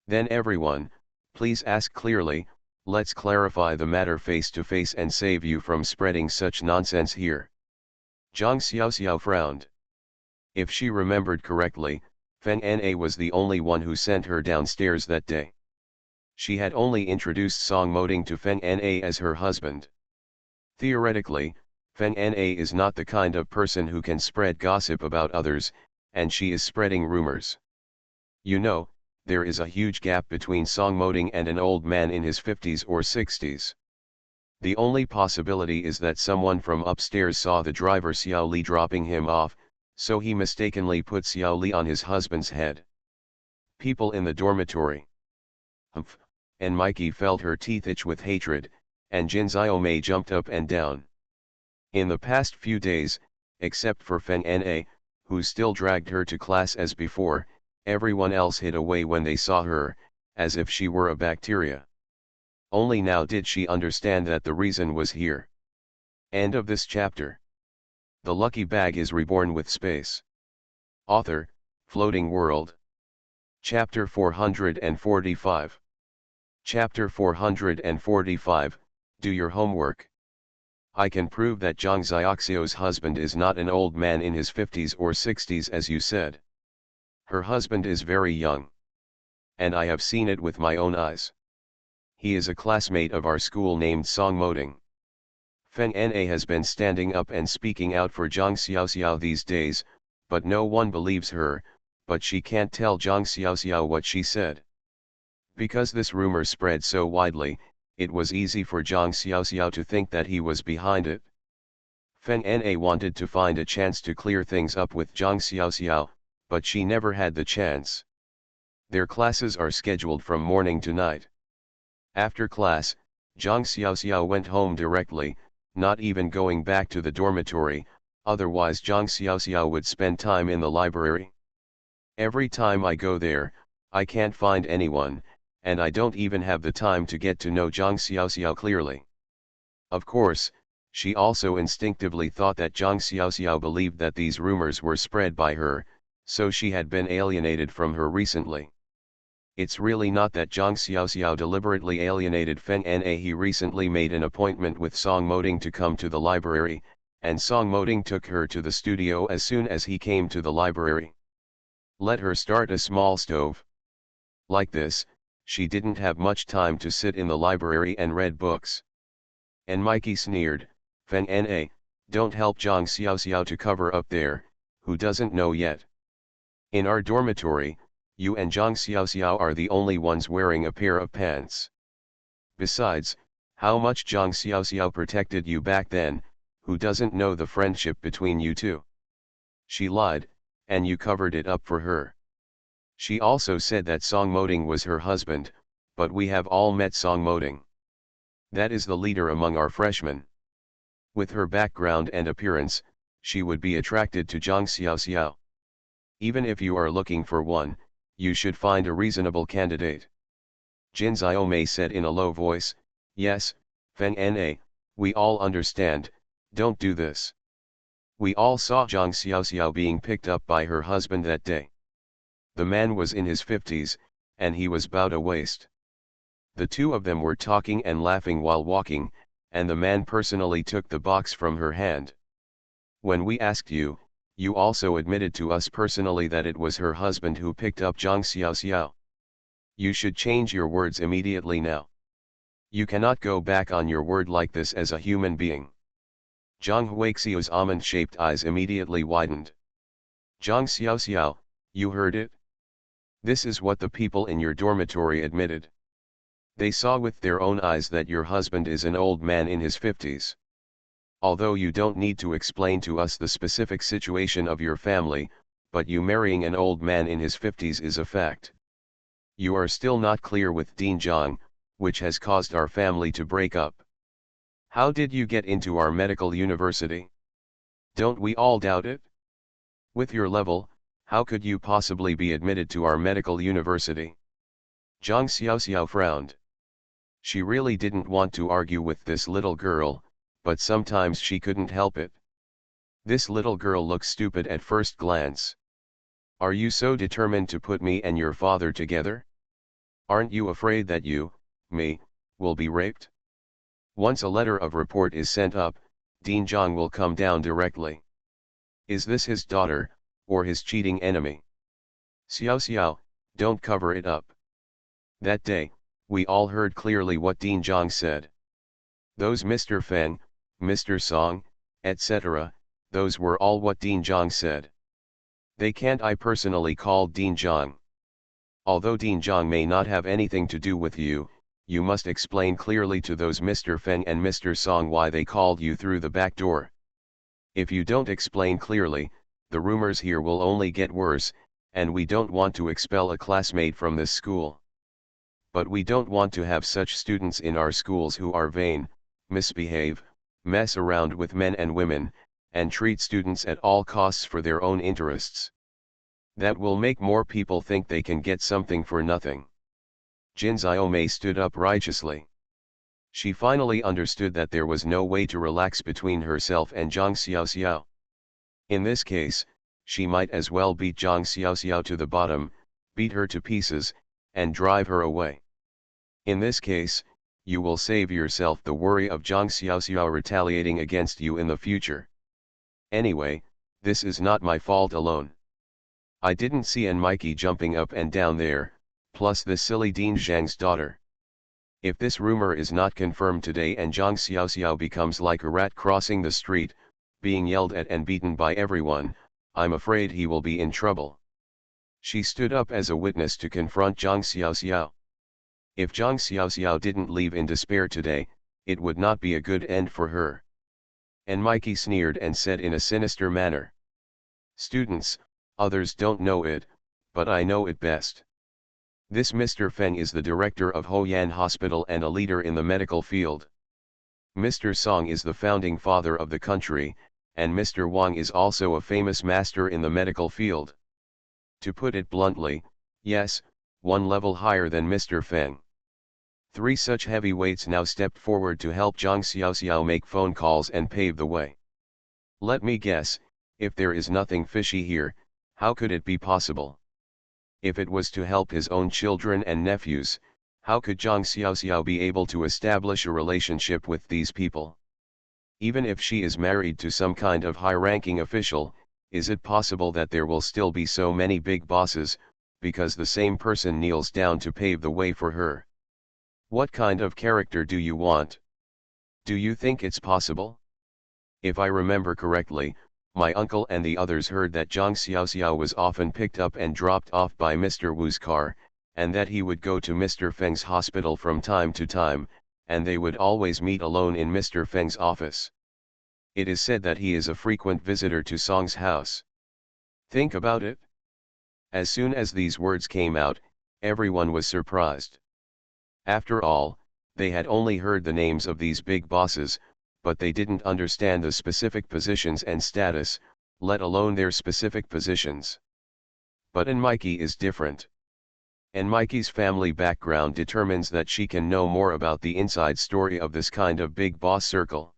Then everyone, please ask clearly, let's clarify the matter face to face and save you from spreading such nonsense here. Zhang Xiaoxiao frowned. If she remembered correctly, Feng Na was the only one who sent her downstairs that day. She had only introduced Song Moding to Feng Na as her husband. Theoretically, Feng Na is not the kind of person who can spread gossip about others, and she is spreading rumors. You know, there is a huge gap between Song Moding and an old man in his 50s or 60s. The only possibility is that someone from upstairs saw the driver Xiao Li dropping him off, so he mistakenly put Xiao Li on his husband's head. People in the dormitory. Humph, and Mikey felt her teeth itch with hatred, and Jin Xiaomei jumped up and down. In the past few days, except for Feng Na, who still dragged her to class as before, everyone else hid away when they saw her, as if she were a bacteria. Only now did she understand that the reason was here. End of this chapter. The lucky bag is reborn with space. Author, Floating World. Chapter 445. Chapter 445, Do Your Homework. I can prove that Zhang Xiaoxiao's husband is not an old man in his 50s or 60s as you said. Her husband is very young. And I have seen it with my own eyes. He is a classmate of our school named Song Moding. Feng Na has been standing up and speaking out for Zhang Xiaoxiao these days, but no one believes her, but she can't tell Zhang Xiaoxiao what she said. Because this rumor spread so widely, it was easy for Zhang Xiaoxiao to think that he was behind it. Feng Na wanted to find a chance to clear things up with Zhang Xiaoxiao, but she never had the chance. Their classes are scheduled from morning to night. After class, Zhang Xiaoxiao went home directly, not even going back to the dormitory, otherwise Zhang Xiaoxiao would spend time in the library. Every time I go there, I can't find anyone, and I don't even have the time to get to know Zhang Xiaoxiao clearly. Of course, she also instinctively thought that Zhang Xiaoxiao believed that these rumors were spread by her, so she had been alienated from her recently. It's really not that Zhang Xiaoxiao deliberately alienated Feng Na. He recently made an appointment with Song Moding to come to the library, and Song Moding took her to the studio as soon as he came to the library. Let her start a small stove. Like this, she didn't have much time to sit in the library and read books. And Mikey sneered, Feng Na, don't help Zhang Xiaoxiao to cover up there, who doesn't know yet. In our dormitory, you and Zhang Xiaoxiao are the only ones wearing a pair of pants. Besides, how much Zhang Xiaoxiao protected you back then, who doesn't know the friendship between you two? She lied, and you covered it up for her. She also said that Song Moding was her husband, but we have all met Song Moding. That is the leader among our freshmen. With her background and appearance, she would be attracted to Zhang Xiaoxiao. Even if you are looking for one, you should find a reasonable candidate. Jin Xiaomei said in a low voice, Yes, Feng Na, we all understand, don't do this. We all saw Zhang Xiaoxiao being picked up by her husband that day. The man was in his 50s, and he was about a waist. The two of them were talking and laughing while walking, and the man personally took the box from her hand. When we asked you, you also admitted to us personally that it was her husband who picked up Zhang Xiaoxiao. You should change your words immediately now. You cannot go back on your word like this as a human being. Zhang Huixiao's almond-shaped eyes immediately widened. Zhang Xiaoxiao, you heard it? This is what the people in your dormitory admitted. They saw with their own eyes that your husband is an old man in his 50s. Although you don't need to explain to us the specific situation of your family, but you marrying an old man in his 50s is a fact. You are still not clear with Dean Zhang, which has caused our family to break up. How did you get into our medical university? Don't we all doubt it? With your level, how could you possibly be admitted to our medical university? Zhang Xiaoxiao frowned. She really didn't want to argue with this little girl, but sometimes she couldn't help it. This little girl looks stupid at first glance. Are you so determined to put me and your father together? Aren't you afraid that you, me, will be raped? Once a letter of report is sent up, Dean Zhang will come down directly. Is this his daughter, or his cheating enemy? Xiao Xiao, don't cover it up. That day, we all heard clearly what Dean Zhang said. Those Mr. Feng, Mr. Song, etc., those were all what Dean Zhang said. They can't I personally called Dean Zhang. Although Dean Zhang may not have anything to do with you, you must explain clearly to those Mr. Feng and Mr. Song why they called you through the back door. If you don't explain clearly, the rumors here will only get worse, and we don't want to expel a classmate from this school. But we don't want to have such students in our schools who are vain, misbehave, mess around with men and women, and treat students at all costs for their own interests. That will make more people think they can get something for nothing. Jin Xiaomei stood up righteously. She finally understood that there was no way to relax between herself and Zhang Xiaoxiao. In this case, she might as well beat Zhang Xiaoxiao to the bottom, beat her to pieces, and drive her away. In this case, you will save yourself the worry of Zhang Xiaoxiao retaliating against you in the future. Anyway, this is not my fault alone. I didn't see an Mikey jumping up and down there, plus this silly Dean Zhang's daughter. If this rumor is not confirmed today and Zhang Xiaoxiao becomes like a rat crossing the street, being yelled at and beaten by everyone, I'm afraid he will be in trouble. She stood up as a witness to confront Zhang Xiaoxiao. If Zhang Xiaoxiao didn't leave in despair today, it would not be a good end for her. And Mikey sneered and said in a sinister manner. Students, others don't know it, but I know it best. This Mr. Feng is the director of Hoyan Hospital and a leader in the medical field. Mr. Song is the founding father of the country, and Mr. Wang is also a famous master in the medical field. To put it bluntly, yes, one level higher than Mr. Feng. Three such heavyweights now stepped forward to help Zhang Xiaoxiao make phone calls and pave the way. Let me guess, if there is nothing fishy here, how could it be possible? If it was to help his own children and nephews, how could Zhang Xiaoxiao be able to establish a relationship with these people? Even if she is married to some kind of high-ranking official, is it possible that there will still be so many big bosses, because the same person kneels down to pave the way for her? What kind of character do you want? Do you think it's possible? If I remember correctly, my uncle and the others heard that Zhang Xiaoxiao was often picked up and dropped off by Mr. Wu's car, and that he would go to Mr. Feng's hospital from time to time, and they would always meet alone in Mr. Feng's office. It is said that he is a frequent visitor to Song's house. Think about it. As soon as these words came out, everyone was surprised. After all, they had only heard the names of these big bosses, but they didn't understand the specific positions and status, let alone their specific positions. But Mikey is different. And Mikey's family background determines that she can know more about the inside story of this kind of big boss circle.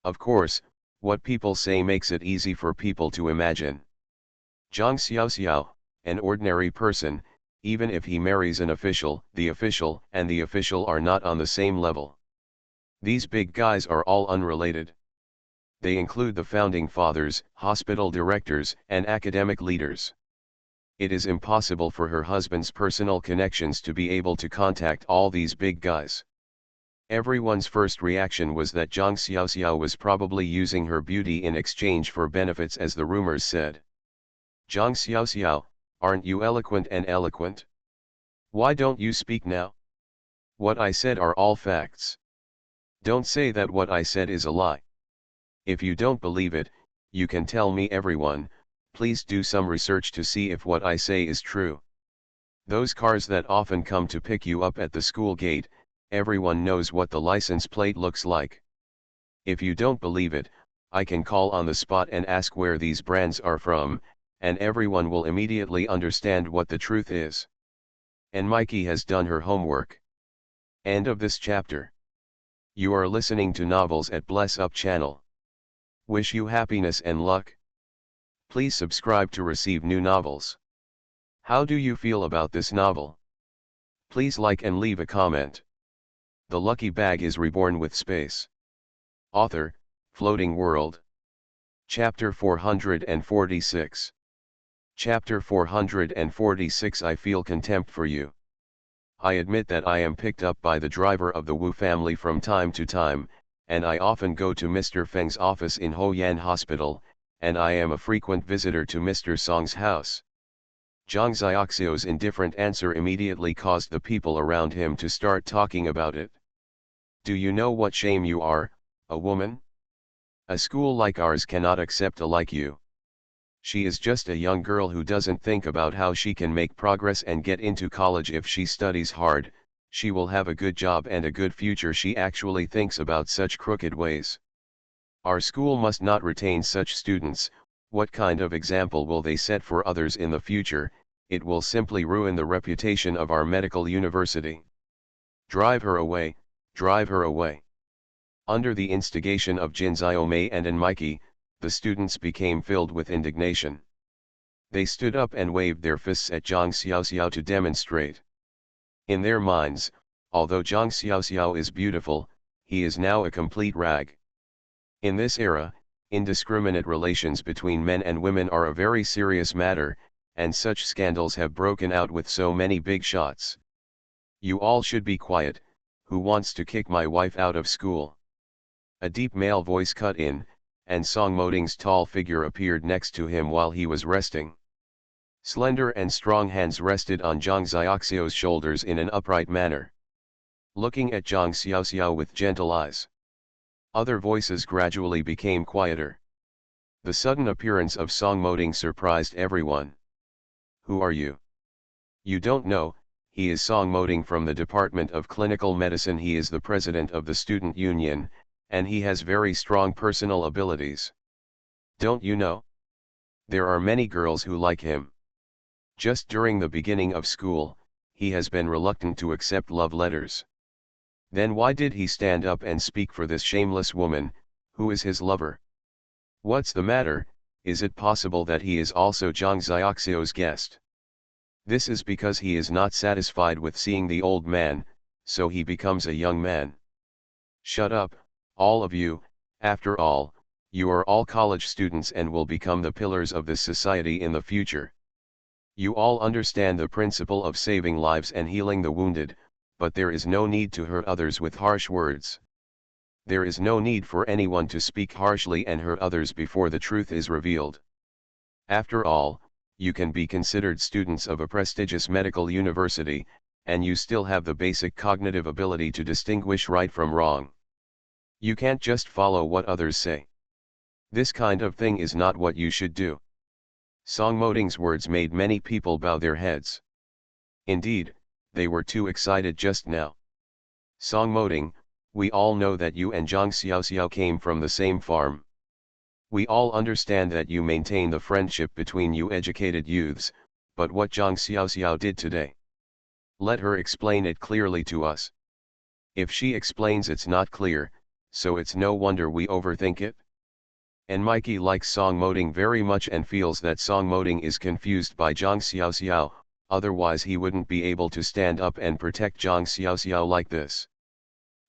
Of course, what people say makes it easy for people to imagine. Zhang Xiaoxiao, an ordinary person, Even if he marries an official, the official and the official are not on the same level. These big guys are all unrelated. They include the founding fathers, hospital directors, and academic leaders. It is impossible for her husband's personal connections to be able to contact all these big guys. Everyone's first reaction was that Zhang Xiaoxiao was probably using her beauty in exchange for benefits, as the rumors said. Zhang Xiaoxiao, aren't you eloquent and eloquent? Why don't you speak now? What I said are all facts. Don't say that what I said is a lie. If you don't believe it, you can tell me. Everyone, please do some research to see if what I say is true. Those cars that often come to pick you up at the school gate, everyone knows what the license plate looks like. If you don't believe it, I can call on the spot and ask where these brands are from, and everyone will immediately understand what the truth is. And Mikey has done her homework. End of this chapter. You are listening to Novels at Bless Up channel. Wish you happiness and luck. Please subscribe to receive new novels. How do you feel about this novel? Please like and leave a comment. The Lucky Bag is Reborn with Space. Author, Floating World. Chapter 446. Chapter 446. I feel contempt for you. I admit that I am picked up by the driver of the Wu family from time to time, and I often go to Mr. Feng's office in Hoyan Hospital, and I am a frequent visitor to Mr. Song's house. Zhang Xiaoxiao's indifferent answer immediately caused the people around him to start talking about it. Do you know what shame you are, a woman? A school like ours cannot accept a like you. She is just a young girl who doesn't think about how she can make progress and get into college. If she studies hard, she will have a good job and a good future. She actually thinks about such crooked ways. Our school must not retain such students. What kind of example will they set for others in the future? It will simply ruin the reputation of our medical university. Drive her away, drive her away. Under the instigation of Jin Xiaomei and Mikey, the students became filled with indignation. They stood up and waved their fists at Zhang Xiaoxiao to demonstrate. In their minds, although Zhang Xiaoxiao is beautiful, he is now a complete rag. In this era, indiscriminate relations between men and women are a very serious matter, and such scandals have broken out with so many big shots. You all should be quiet. Who wants to kick my wife out of school? A deep male voice cut in, and Song Moding's tall figure appeared next to him while he was resting. Slender and strong hands rested on Zhang Xiaoxiao's shoulders in an upright manner. Looking at Zhang Xiaoxiao with gentle eyes. Other voices gradually became quieter. The sudden appearance of Song Moding surprised everyone. Who are you? You don't know, he is Song Moding from the Department of Clinical Medicine. He is the president of the student union, and he has very strong personal abilities. Don't you know? There are many girls who like him. Just during the beginning of school, he has been reluctant to accept love letters. Then why did he stand up and speak for this shameless woman, who is his lover? What's the matter? Is it possible that he is also Zhang Xiaoxiao's guest? This is because he is not satisfied with seeing the old man, so he becomes a young man. Shut up, all of you. After all, you are all college students and will become the pillars of this society in the future. You all understand the principle of saving lives and healing the wounded, but there is no need to hurt others with harsh words. There is no need for anyone to speak harshly and hurt others before the truth is revealed. After all, you can be considered students of a prestigious medical university, and you still have the basic cognitive ability to distinguish right from wrong. You can't just follow what others say. This kind of thing is not what you should do. Song Moding's words made many people bow their heads. Indeed, they were too excited just now. Song Moding, we all know that you and Zhang Xiaoxiao came from the same farm. We all understand that you maintain the friendship between you educated youths, but what Zhang Xiaoxiao did today? Let her explain it clearly to us. If she explains it's not clear, so it's no wonder we overthink it. And Mikey likes Song Moding very much and feels that Song Moding is confused by Zhang Xiaoxiao, otherwise he wouldn't be able to stand up and protect Zhang Xiaoxiao like this.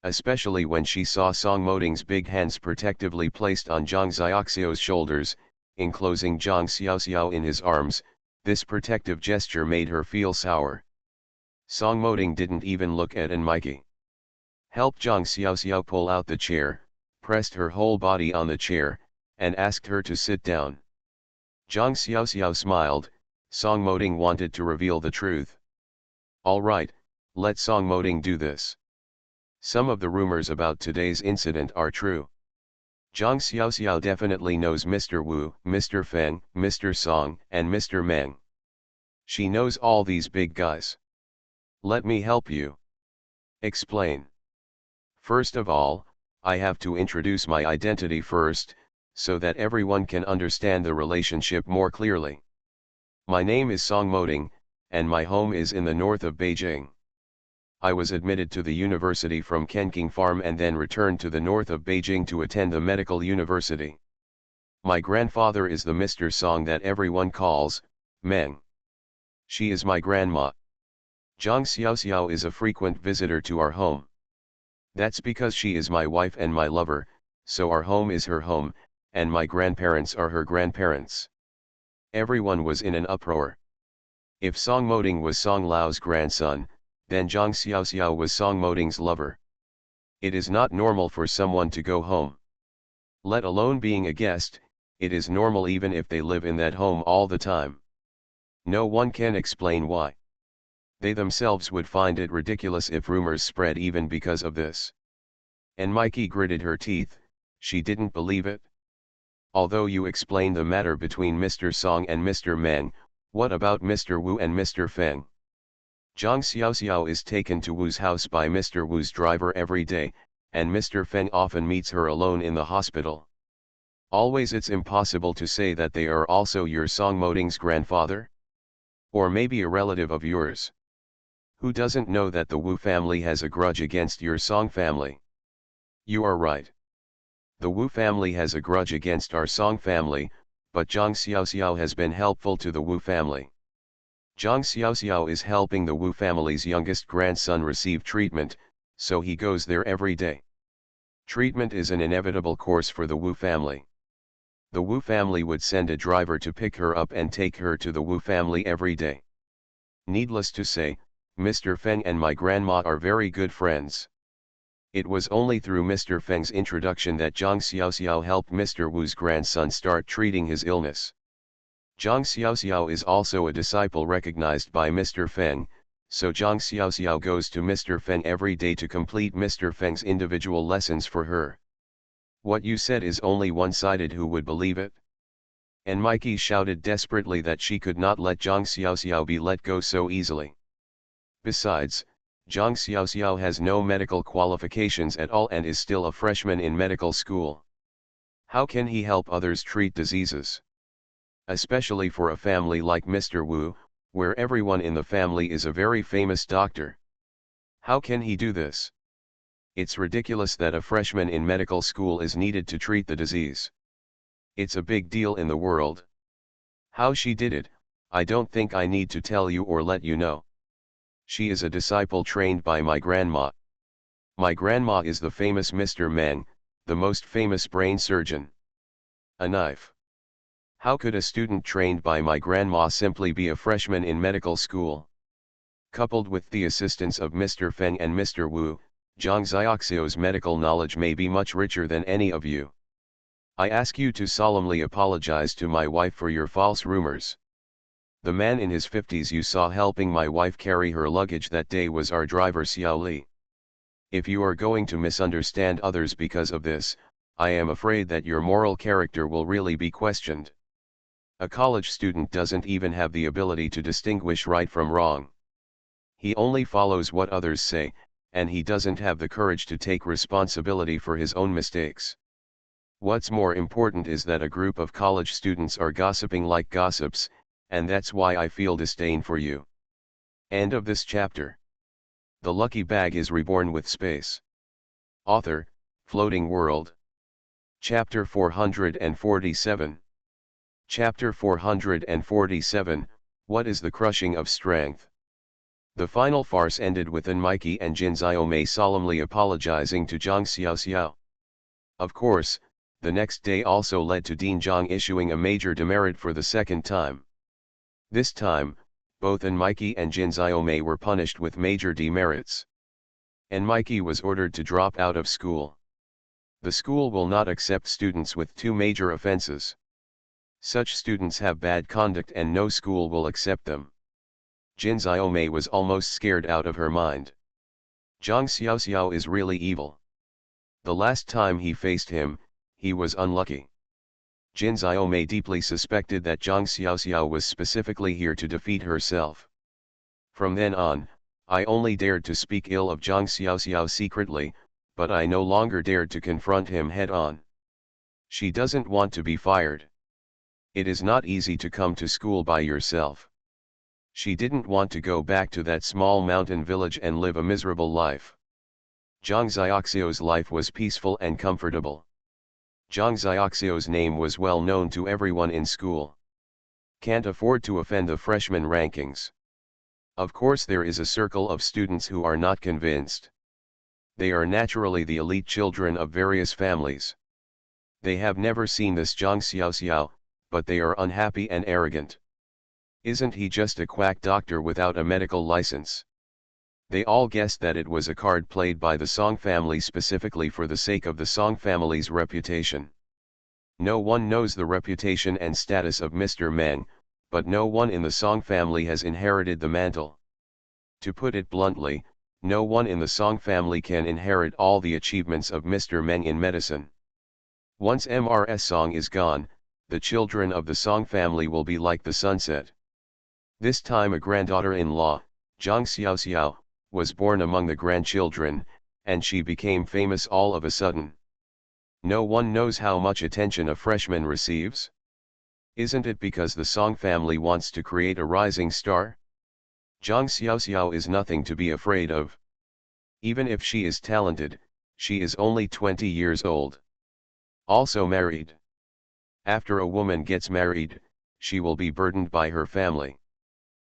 Especially when she saw Song Moding's big hands protectively placed on Zhang Xiaoxiao's shoulders, enclosing Zhang Xiaoxiao in his arms, this protective gesture made her feel sour. Song Moding didn't even look at Enmiki. Helped Zhang Xiaoxiao pull out the chair, pressed her whole body on the chair, and asked her to sit down. Zhang Xiaoxiao smiled. Song Moding wanted to reveal the truth. All right, let Song Moding do this. Some of the rumors about today's incident are true. Zhang Xiaoxiao definitely knows Mr. Wu, Mr. Feng, Mr. Song, and Mr. Meng. She knows all these big guys. Let me help you. Explain. First of all, I have to introduce my identity first, so that everyone can understand the relationship more clearly. My name is Song Moding, and my home is in the north of Beijing. I was admitted to the university from Kenking Farm and then returned to the north of Beijing to attend the medical university. My grandfather is the Mr. Song that everyone calls Meng. She is my grandma. Zhang Xiaoxiao is a frequent visitor to our home. That's because she is my wife and my lover, so our home is her home, and my grandparents are her grandparents. Everyone was in an uproar. If Song Moding was Song Lao's grandson, then Zhang Xiaoxiao was Song Moding's lover. It is not normal for someone to go home. Let alone being a guest, it is normal even if they live in that home all the time. No one can explain why. They themselves would find it ridiculous if rumors spread even because of this. Enmiki gritted her teeth. She didn't believe it. Although you explained the matter between Mr. Song and Mr. Meng, what about Mr. Wu and Mr. Feng? Zhang Xiaoxiao is taken to Wu's house by Mr. Wu's driver every day, and Mr. Feng often meets her alone in the hospital. Always it's impossible to say that they are also your Song Moding's grandfather? Or maybe a relative of yours. Who doesn't know that the Wu family has a grudge against your Song family? You are right. The Wu family has a grudge against our Song family, but Zhang Xiaoxiao has been helpful to the Wu family. Zhang Xiaoxiao is helping the Wu family's youngest grandson receive treatment, so he goes there every day. Treatment is an inevitable course for the Wu family. The Wu family would send a driver to pick her up and take her to the Wu family every day. Needless to say, Mr. Feng and my grandma are very good friends. It was only through Mr. Feng's introduction that Zhang Xiaoxiao helped Mr. Wu's grandson start treating his illness. Zhang Xiaoxiao is also a disciple recognized by Mr. Feng, so Zhang Xiaoxiao goes to Mr. Feng every day to complete Mr. Feng's individual lessons for her. What you said is only one-sided. Who would believe it? Enmiki shouted desperately that she could not let Zhang Xiaoxiao be let go so easily. Besides, Zhang Xiaoxiao has no medical qualifications at all and is still a freshman in medical school. How can he help others treat diseases? Especially for a family like Mr. Wu, where everyone in the family is a very famous doctor. How can he do this? It's ridiculous that a freshman in medical school is needed to treat the disease. It's a big deal in the world. How she did it, I don't think I need to tell you or let you know. She is a disciple trained by my grandma. My grandma is the famous Mr. Meng, the most famous brain surgeon. A knife. How could a student trained by my grandma simply be a freshman in medical school? Coupled with the assistance of Mr. Feng and Mr. Wu, Zhang Xiaoxiao's medical knowledge may be much richer than any of you. I ask you to solemnly apologize to my wife for your false rumors. The man in his 50s you saw helping my wife carry her luggage that day was our driver Xiao Li. If you are going to misunderstand others because of this, I am afraid that your moral character will really be questioned. A college student doesn't even have the ability to distinguish right from wrong. He only follows what others say, and he doesn't have the courage to take responsibility for his own mistakes. What's more important is that a group of college students are gossiping like gossips, and that's why I feel disdain for you. End of this chapter. The lucky bag is reborn with space. Author, Floating World. Chapter 447. Chapter 447, What is the crushing of strength? The final farce ended with Enmiki and Jin Xiaomei solemnly apologizing to Zhang Xiaoxiao. Of course, the next day also led to Dean Zhang issuing a major demerit for the second time. This time, both Enmiki and Jin Xiaomei were punished with major demerits. Enmiki was ordered to drop out of school. The school will not accept students with two major offenses. Such students have bad conduct and no school will accept them. Jin Xiaomei was almost scared out of her mind. Zhang Xiaoxiao is really evil. The last time he faced him, he was unlucky. Jin Xiaomei deeply suspected that Zhang Xiaoxiao was specifically here to defeat herself. From then on, I only dared to speak ill of Zhang Xiaoxiao secretly, but I no longer dared to confront him head-on. She doesn't want to be fired. It is not easy to come to school by yourself. She didn't want to go back to that small mountain village and live a miserable life. Zhang Xiaoxiao's life was peaceful and comfortable. Zhang Xiaoxiao's name was well known to everyone in school. Can't afford to offend the freshman rankings. Of course there is a circle of students who are not convinced. They are naturally the elite children of various families. They have never seen this Zhang Xiaoxiao, but they are unhappy and arrogant. Isn't he just a quack doctor without a medical license? They all guessed that it was a card played by the Song family specifically for the sake of the Song family's reputation. No one knows the reputation and status of Mr. Meng, but no one in the Song family has inherited the mantle. To put it bluntly, no one in the Song family can inherit all the achievements of Mr. Meng in medicine. Once Mrs. Song is gone, the children of the Song family will be like the sunset. This time a granddaughter-in-law, Zhang Xiaoxiao, was born among the grandchildren, and she became famous all of a sudden. No one knows how much attention a freshman receives. Isn't it because the Song family wants to create a rising star? Zhang Xiaoxiao is nothing to be afraid of. Even if she is talented, she is only 20 years old. Also married. After a woman gets married, she will be burdened by her family.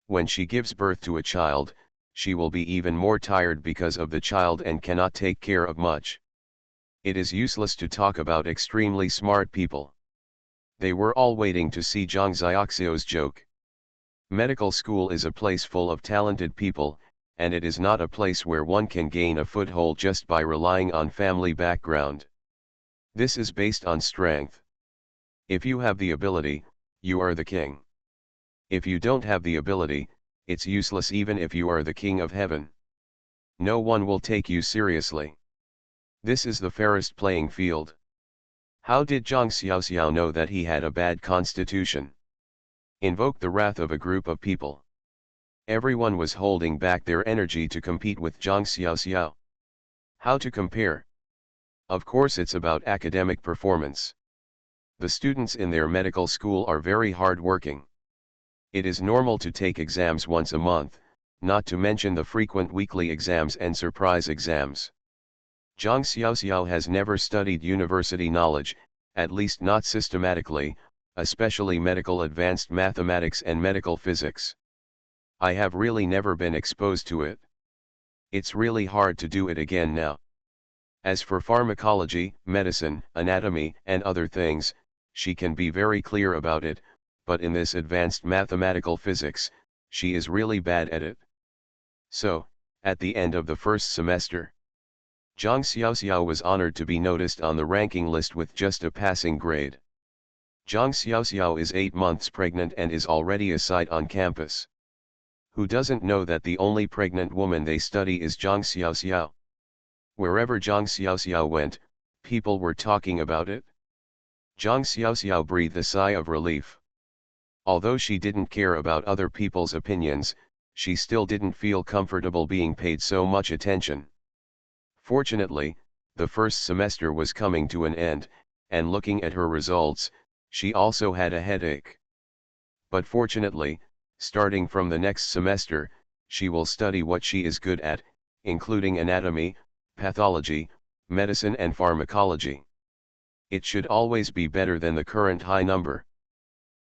When she gives birth to a child, she will be even more tired because of the child and cannot take care of much. It is useless to talk about extremely smart people. They were all waiting to see Zhang Xiaoxiao's joke. Medical school is a place full of talented people, and it is not a place where one can gain a foothold just by relying on family background. This is based on strength. If you have the ability, you are the king. If you don't have the ability, it's useless even if you are the king of heaven. No one will take you seriously. This is the fairest playing field. How did Zhang Xiaoxiao know that he had a bad constitution? Invoked the wrath of a group of people. Everyone was holding back their energy to compete with Zhang Xiaoxiao. How to compare? Of course it's about academic performance. The students in their medical school are very hard-working. It is normal to take exams once a month, not to mention the frequent weekly exams and surprise exams. Zhang Xiaoxiao has never studied university knowledge, at least not systematically, especially medical advanced mathematics and medical physics. I have really never been exposed to it. It's really hard to do it again now. As for pharmacology, medicine, anatomy, and other things, she can be very clear about it, but in this advanced mathematical physics, she is really bad at it. So, at the end of the first semester, Zhang Xiaoxiao was honored to be noticed on the ranking list with just a passing grade. Zhang Xiaoxiao is 8 months pregnant and is already a sight on campus. Who doesn't know that the only pregnant woman they study is Zhang Xiaoxiao? Wherever Zhang Xiaoxiao went, people were talking about it. Zhang Xiaoxiao breathed a sigh of relief. Although she didn't care about other people's opinions, she still didn't feel comfortable being paid so much attention. Fortunately, the first semester was coming to an end, and looking at her results, she also had a headache. But fortunately, starting from the next semester, she will study what she is good at, including anatomy, pathology, medicine and pharmacology. It should always be better than the current high number.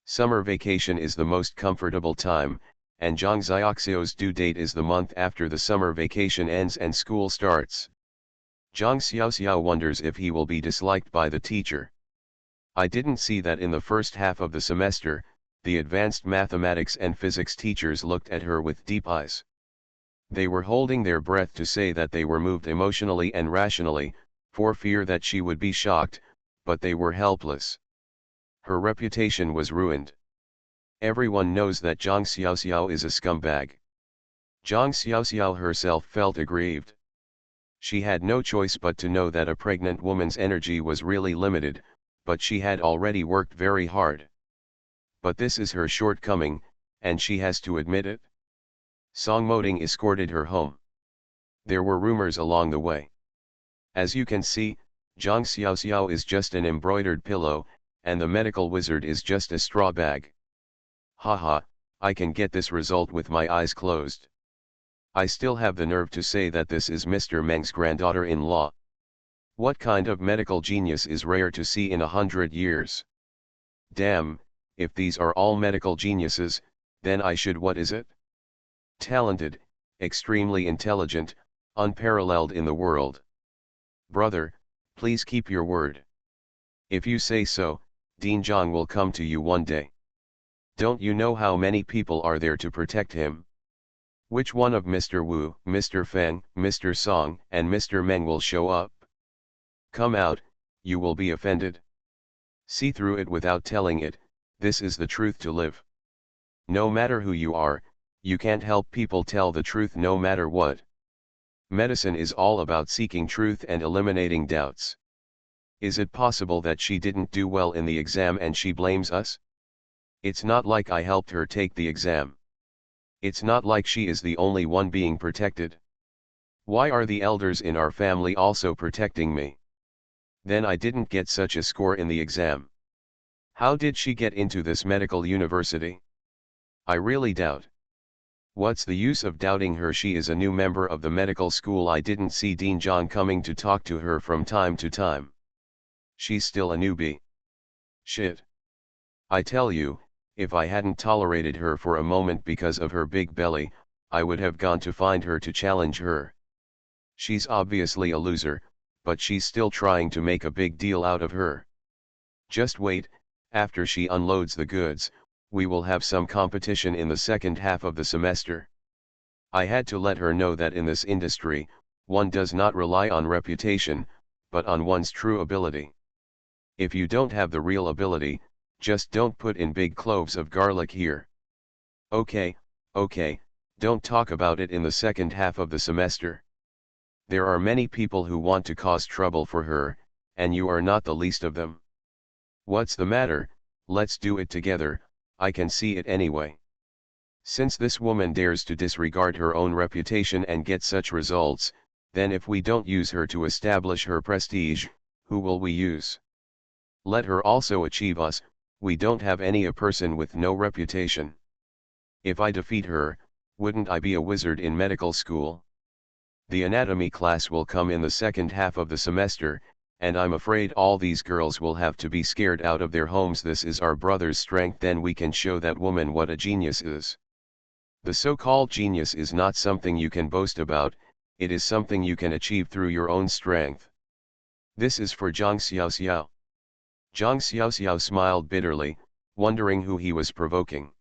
Summer vacation is the most comfortable time, and Zhang Xiaoxiao's due date is the month after the summer vacation ends and school starts. Zhang Xiaoxiao wonders if he will be disliked by the teacher. I didn't see that in the first half of the semester. The advanced mathematics and physics teachers looked at her with deep eyes. They were holding their breath to say that they were moved emotionally and rationally, for fear that she would be shocked, but they were helpless. Her reputation was ruined. Everyone knows that Zhang Xiaoxiao is a scumbag. Zhang Xiaoxiao herself felt aggrieved. She had no choice but to know that a pregnant woman's energy was really limited, but she had already worked very hard. But this is her shortcoming, and she has to admit it. Song Moding escorted her home. There were rumors along the way. As you can see, Zhang Xiaoxiao is just an embroidered pillow, and the medical wizard is just a straw bag. Haha, I can get this result with my eyes closed. I still have the nerve to say that this is Mr. Meng's granddaughter-in-law. What kind of medical genius is rare to see in 100 years? Damn, if these are all medical geniuses, then I should what is it? Talented, extremely intelligent, unparalleled in the world. Brother, please keep your word. If you say so, Dean Zhang will come to you one day. Don't you know how many people are there to protect him? Which one of Mr. Wu, Mr. Feng, Mr. Song, and Mr. Meng will show up? Come out, you will be offended. See through it without telling it, this is the truth to live. No matter who you are, you can't help people tell the truth no matter what. Medicine is all about seeking truth and eliminating doubts. Is it possible that she didn't do well in the exam and she blames us? It's not like I helped her take the exam. It's not like she is the only one being protected. Why are the elders in our family also protecting me? Then I didn't get such a score in the exam. How did she get into this medical university? I really doubt. What's the use of doubting her? She is a new member of the medical school. I didn't see Dean Zhang coming to talk to her from time to time. She's still a newbie. Shit. I tell you, if I hadn't tolerated her for a moment because of her big belly, I would have gone to find her to challenge her. She's obviously a loser, but she's still trying to make a big deal out of her. Just wait, after she unloads the goods, we will have some competition in the second half of the semester. I had to let her know that in this industry, one does not rely on reputation, but on one's true ability. If you don't have the real ability, just don't put in big cloves of garlic here. Okay, don't talk about it in the second half of the semester. There are many people who want to cause trouble for her, and you are not the least of them. What's the matter? Let's do it together, I can see it anyway. Since this woman dares to disregard her own reputation and get such results, then if we don't use her to establish her prestige, who will we use? Let her also achieve us. We don't have a person with no reputation. If I defeat her, wouldn't I be a wizard in medical school? The anatomy class will come in the second half of the semester, and I'm afraid all these girls will have to be scared out of their homes. This is our brother's strength, then we can show that woman what a genius is. The so-called genius is not something you can boast about, it is something you can achieve through your own strength. This is for Zhang Xiaoxiao. Zhang Xiaoxiao smiled bitterly, wondering who he was provoking.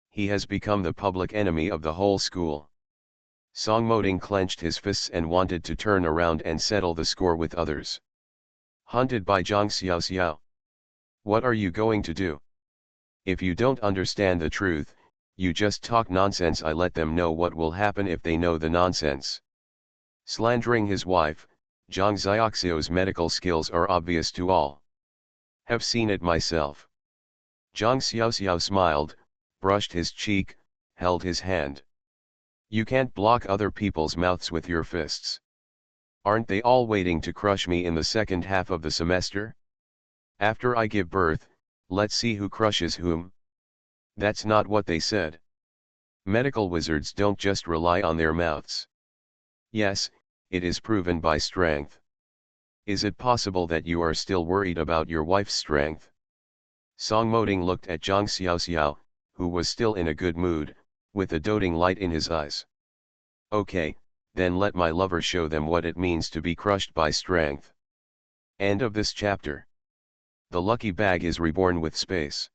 He has become the public enemy of the whole school. Song Moding clenched his fists and wanted to turn around and settle the score with others. Hunted by Zhang Xiaoxiao. What are you going to do? If you don't understand the truth, you just talk nonsense. I let them know what will happen if they know the nonsense. Slandering his wife, Zhang Xiaoxiao's medical skills are obvious to all. Have seen it myself. Zhang Xiaoxiao smiled, brushed his cheek, held his hand. You can't block other people's mouths with your fists. Aren't they all waiting to crush me in the second half of the semester? After I give birth, let's see who crushes whom. That's not what they said. Medical wizards don't just rely on their mouths. Yes, it is proven by strength. Is it possible that you are still worried about your wife's strength? Song Moding looked at Zhang Xiaoxiao, who was still in a good mood, with a doting light in his eyes. Okay, then let my lover show them what it means to be crushed by strength. End of this chapter. The lucky bag is reborn with space.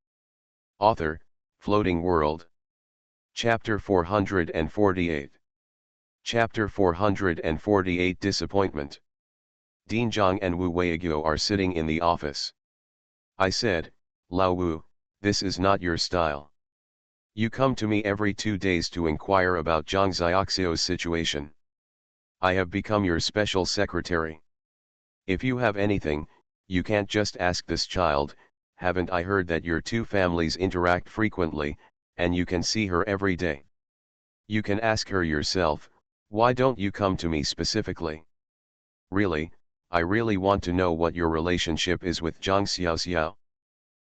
Author, Floating World. Chapter 448. Chapter 448 Disappointment. Dean Zhang and Wu Weiguo are sitting in the office. I said, Lao Wu, this is not your style. You come to me every 2 days to inquire about Zhang Xiaoxiao's situation. I have become your special secretary. If you have anything, you can't just ask this child. Haven't I heard that your two families interact frequently, and you can see her every day? You can ask her yourself. Why don't you come to me specifically? Really, I really want to know what your relationship is with Zhang Xiaoxiao.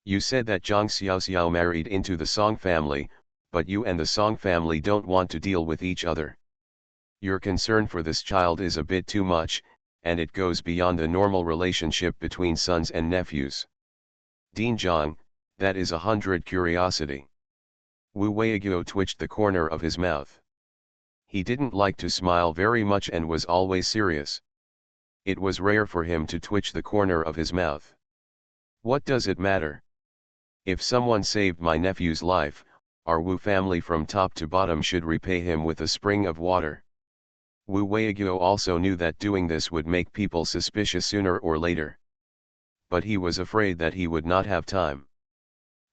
You said that Zhang Xiaoxiao married into the Song family, but you and the Song family don't want to deal with each other. Your concern for this child is a bit too much, and it goes beyond the normal relationship between sons and nephews. Dean Zhang, that is 100 curiosity. Wu Weiguo twitched the corner of his mouth. He didn't like to smile very much and was always serious. It was rare for him to twitch the corner of his mouth. What does it matter? If someone saved my nephew's life, our Wu family from top to bottom should repay him with a spring of water. Wu Weiguo also knew that doing this would make people suspicious sooner or later. But he was afraid that he would not have time.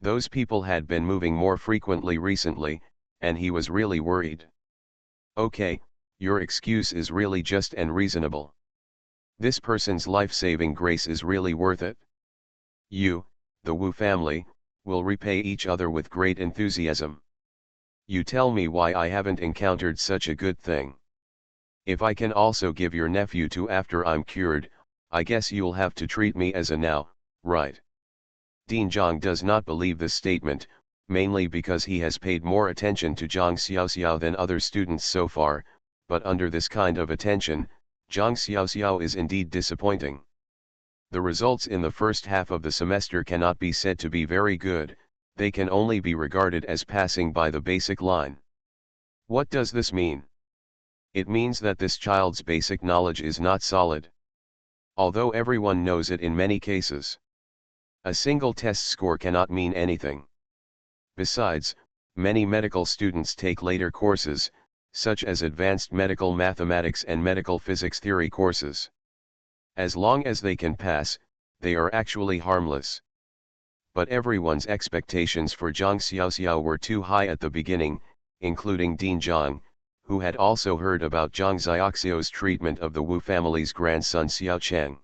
Those people had been moving more frequently recently, and he was really worried. Okay, your excuse is really just and reasonable. This person's life-saving grace is really worth it. You, the Wu family, will repay each other with great enthusiasm. You tell me why I haven't encountered such a good thing. If I can also give your nephew to after I'm cured, I guess you'll have to treat me as a now, right? Dean Zhang does not believe this statement, mainly because he has paid more attention to Zhang Xiaoxiao than other students so far, but under this kind of attention, Zhang Xiaoxiao is indeed disappointing. The results in the first half of the semester cannot be said to be very good, they can only be regarded as passing by the basic line. What does this mean? It means that this child's basic knowledge is not solid. Although everyone knows it in many cases. A single test score cannot mean anything. Besides, many medical students take later courses, such as advanced medical mathematics and medical physics theory courses. As long as they can pass, they are actually harmless. But everyone's expectations for Zhang Xiaoxiao were too high at the beginning, including Dean Zhang, who had also heard about Zhang Xiaoxiao's treatment of the Wu family's grandson Xiao Cheng.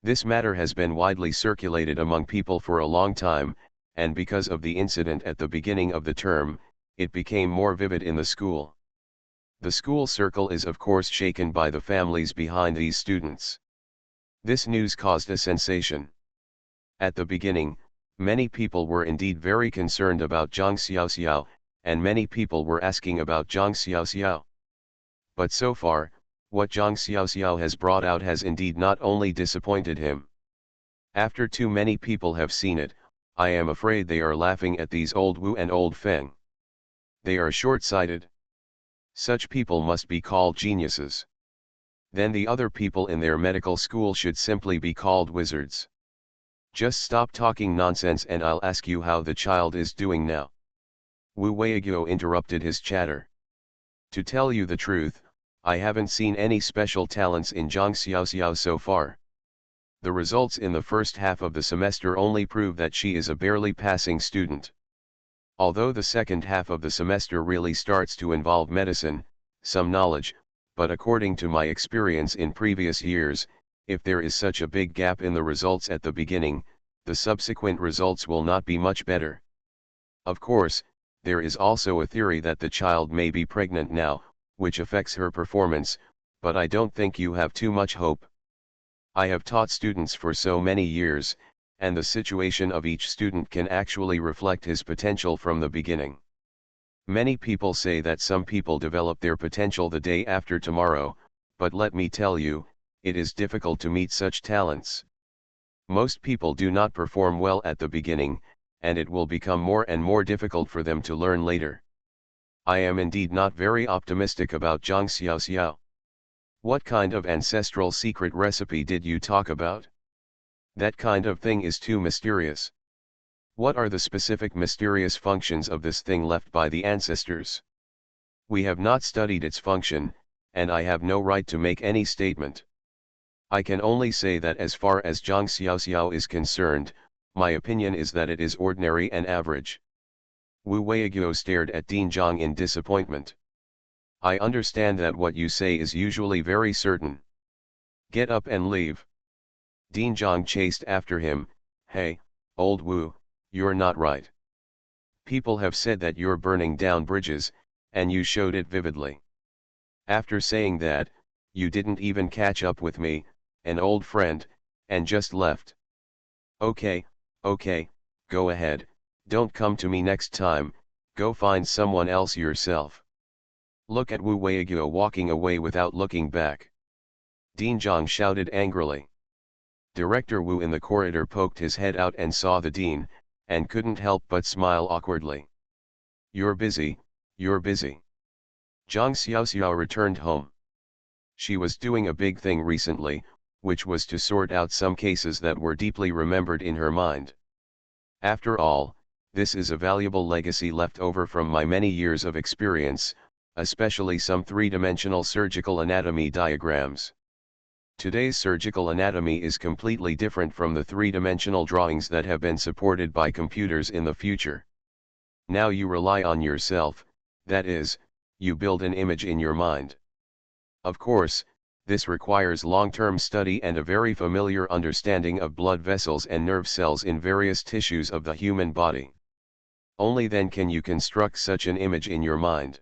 This matter has been widely circulated among people for a long time, and because of the incident at the beginning of the term, it became more vivid in the school. The school circle is of course shaken by the families behind these students. This news caused a sensation. At the beginning, many people were indeed very concerned about Zhang Xiaoxiao, and many people were asking about Zhang Xiaoxiao. But so far, what Zhang Xiaoxiao has brought out has indeed not only disappointed him. After too many people have seen it, I am afraid they are laughing at these old Wu and old Feng. They are short-sighted. Such people must be called geniuses. Then the other people in their medical school should simply be called wizards. Just stop talking nonsense and I'll ask you how the child is doing now. Wu Weiguo interrupted his chatter. To tell you the truth, I haven't seen any special talents in Zhang Xiaoxiao so far. The results in the first half of the semester only prove that she is a barely passing student. Although the second half of the semester really starts to involve medicine, some knowledge, but according to my experience in previous years, if there is such a big gap in the results at the beginning, the subsequent results will not be much better. Of course, there is also a theory that the child may be pregnant now, which affects her performance, but I don't think you have too much hope. I have taught students for so many years, and the situation of each student can actually reflect his potential from the beginning. Many people say that some people develop their potential the day after tomorrow, but let me tell you, it is difficult to meet such talents. Most people do not perform well at the beginning, and it will become more and more difficult for them to learn later. I am indeed not very optimistic about Zhang Xiaoxiao. What kind of ancestral secret recipe did you talk about? That kind of thing is too mysterious. What are the specific mysterious functions of this thing left by the ancestors? We have not studied its function, and I have no right to make any statement. I can only say that as far as Zhang Xiaoxiao is concerned, my opinion is that it is ordinary and average. Wu Weiguo stared at Dean Zhang in disappointment. I understand that what you say is usually very certain. Get up and leave. Dean Zhang chased after him. Hey, old Wu, you're not right. People have said that you're burning down bridges, and you showed it vividly. After saying that, you didn't even catch up with me, an old friend, and just left. Okay, go ahead, don't come to me next time, go find someone else yourself. Look at Wu Weiguo walking away without looking back. Dean Zhang shouted angrily. Director Wu in the corridor poked his head out and saw the dean, and couldn't help but smile awkwardly. You're busy. Zhang Xiaoxiao returned home. She was doing a big thing recently, which was to sort out some cases that were deeply remembered in her mind. After all, this is a valuable legacy left over from my many years of experience, especially some three-dimensional surgical anatomy diagrams. Today's surgical anatomy is completely different from the three-dimensional drawings that have been supported by computers in the future. Now you rely on yourself, that is, you build an image in your mind. Of course, this requires long-term study and a very familiar understanding of blood vessels and nerve cells in various tissues of the human body. Only then can you construct such an image in your mind.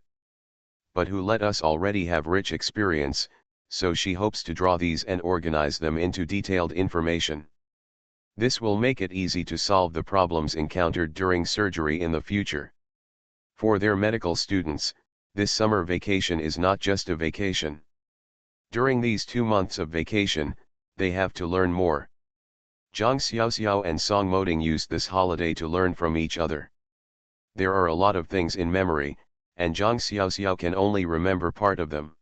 But who let us already have rich experience, so she hopes to draw these and organize them into detailed information. This will make it easy to solve the problems encountered during surgery in the future. For their medical students, this summer vacation is not just a vacation. During these 2 months of vacation, they have to learn more. Zhang Xiaoxiao and Song Moding used this holiday to learn from each other. There are a lot of things in memory, and Zhang Xiaoxiao can only remember part of them.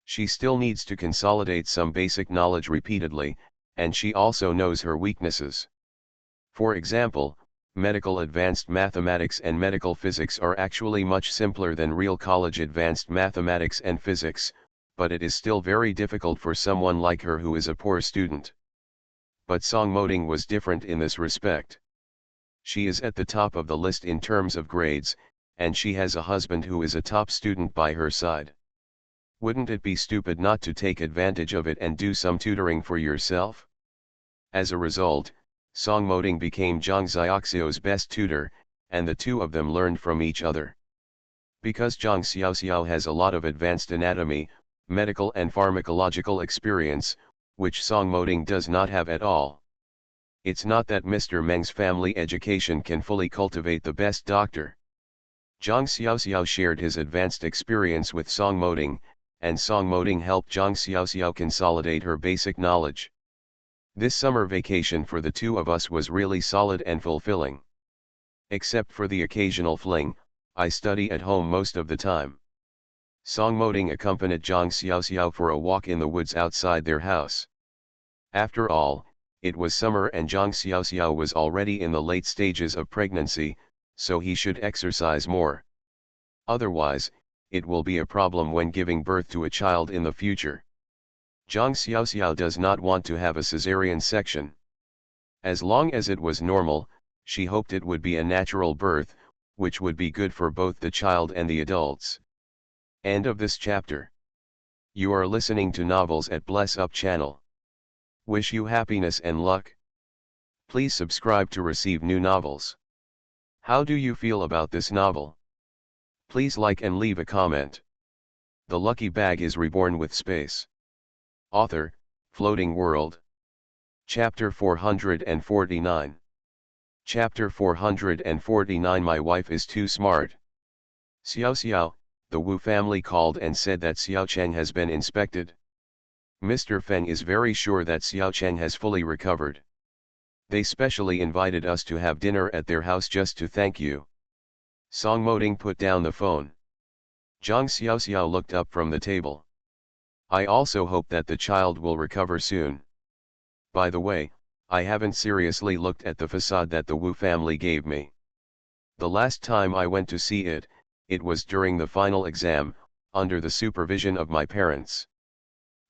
She still needs to consolidate some basic knowledge repeatedly, and she also knows her weaknesses. For example, medical advanced mathematics and medical physics are actually much simpler than real college advanced mathematics and physics, but it is still very difficult for someone like her who is a poor student. But Song Moding was different in this respect. She is at the top of the list in terms of grades, and she has a husband who is a top student by her side. Wouldn't it be stupid not to take advantage of it and do some tutoring for yourself? As a result, Song Moding became Zhang Xiaoxiao's best tutor, and the two of them learned from each other. Because Zhang Xiaoxiao has a lot of advanced anatomy, medical and pharmacological experience, which Song Moding does not have at all. It's not that Mr. Meng's family education can fully cultivate the best doctor. Zhang Xiaoxiao shared his advanced experience with Song Moding, and Song Moding helped Zhang Xiaoxiao consolidate her basic knowledge. This summer vacation for the two of us was really solid and fulfilling. Except for the occasional fling, I study at home most of the time. Song Moding accompanied Zhang Xiaoxiao for a walk in the woods outside their house. After all, it was summer and Zhang Xiaoxiao was already in the late stages of pregnancy, so he should exercise more. Otherwise, it will be a problem when giving birth to a child in the future. Zhang Xiaoxiao does not want to have a cesarean section. As long as it was normal, she hoped it would be a natural birth, which would be good for both the child and the adults. End of this chapter. You are listening to Novels at Bless Up channel. Wish you happiness and luck. Please subscribe to receive new novels. How do you feel about this novel? Please like and leave a comment. The Lucky Bag is Reborn with Space. Author, Floating World. Chapter 449. Chapter 449 My wife is too smart. Xiao, the Wu family called and said that Xiao Cheng has been inspected. Mr. Feng is very sure that Xiao Cheng has fully recovered. They specially invited us to have dinner at their house just to thank you. Song Moding put down the phone. Zhang Xiaoxiao looked up from the table. I also hope that the child will recover soon. By the way, I haven't seriously looked at the facade that the Wu family gave me. The last time I went to see it, it was during the final exam, under the supervision of my parents.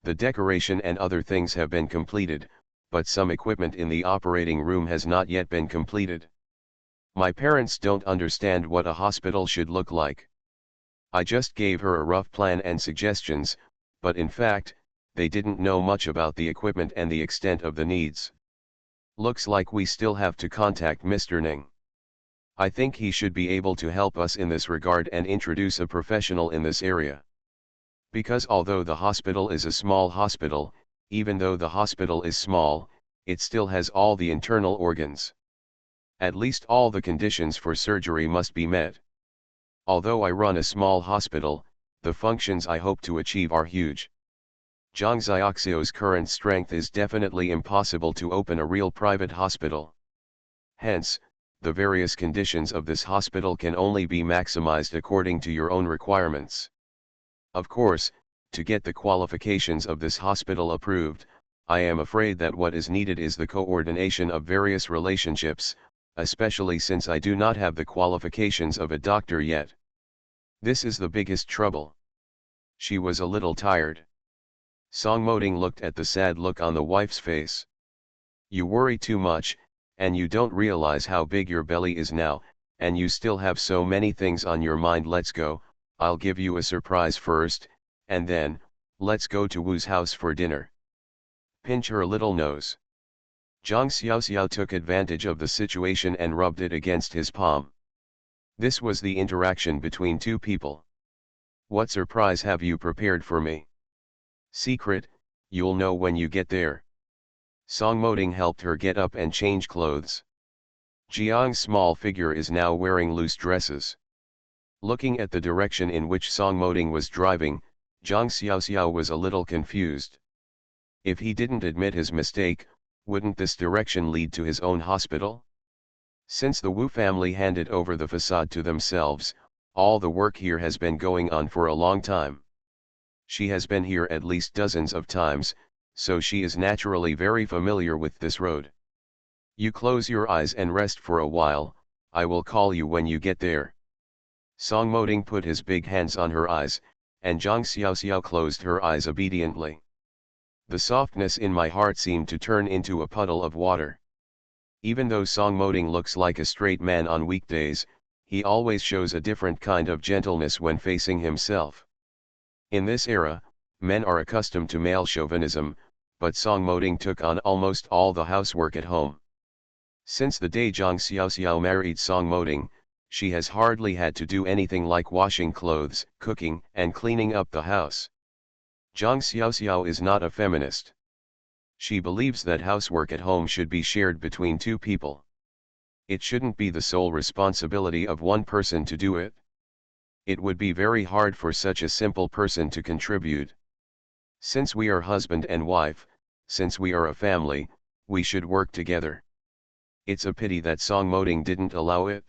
The decoration and other things have been completed, but some equipment in the operating room has not yet been completed. My parents don't understand what a hospital should look like. I just gave her a rough plan and suggestions, but in fact, they didn't know much about the equipment and the extent of the needs. Looks like we still have to contact Mr. Ning. I think he should be able to help us in this regard and introduce a professional in this area. Because although the hospital is a small hospital, even though the hospital is small, it still has all the internal organs. At least all the conditions for surgery must be met. Although I run a small hospital, the functions I hope to achieve are huge. Zhang Xiaoxiao's current strength is definitely impossible to open a real private hospital. Hence, the various conditions of this hospital can only be maximized according to your own requirements. Of course, to get the qualifications of this hospital approved, I am afraid that what is needed is the coordination of various relationships, especially since I do not have the qualifications of a doctor yet. This is the biggest trouble. She was a little tired. Song Moding looked at the sad look on the wife's face. You worry too much, and you don't realize how big your belly is now, and you still have so many things on your mind. Let's go, I'll give you a surprise first, and then, let's go to Wu's house for dinner. Pinch her little nose. Zhang Xiaoxiao took advantage of the situation and rubbed it against his palm. This was the interaction between two people. What surprise have you prepared for me? Secret, you'll know when you get there. Song Moding helped her get up and change clothes. Jiang's small figure is now wearing loose dresses. Looking at the direction in which Song Moding was driving, Zhang Xiaoxiao was a little confused. If he didn't admit his mistake, wouldn't this direction lead to his own hospital? Since the Wu family handed over the facade to themselves, all the work here has been going on for a long time. She has been here at least dozens of times, so she is naturally very familiar with this road. You close your eyes and rest for a while, I will call you when you get there. Song Moding put his big hands on her eyes, and Zhang Xiaoxiao closed her eyes obediently. The softness in my heart seemed to turn into a puddle of water. Even though Song Moding looks like a straight man on weekdays, he always shows a different kind of gentleness when facing himself. In this era, men are accustomed to male chauvinism, but Song Moding took on almost all the housework at home. Since the day Zhang Xiaoxiao married Song Moding, she has hardly had to do anything like washing clothes, cooking, and cleaning up the house. Zhang Xiaoxiao is not a feminist. She believes that housework at home should be shared between two people. It shouldn't be the sole responsibility of one person to do it. It would be very hard for such a simple person to contribute. Since we are husband and wife, since we are a family, we should work together. It's a pity that Song Moding didn't allow it.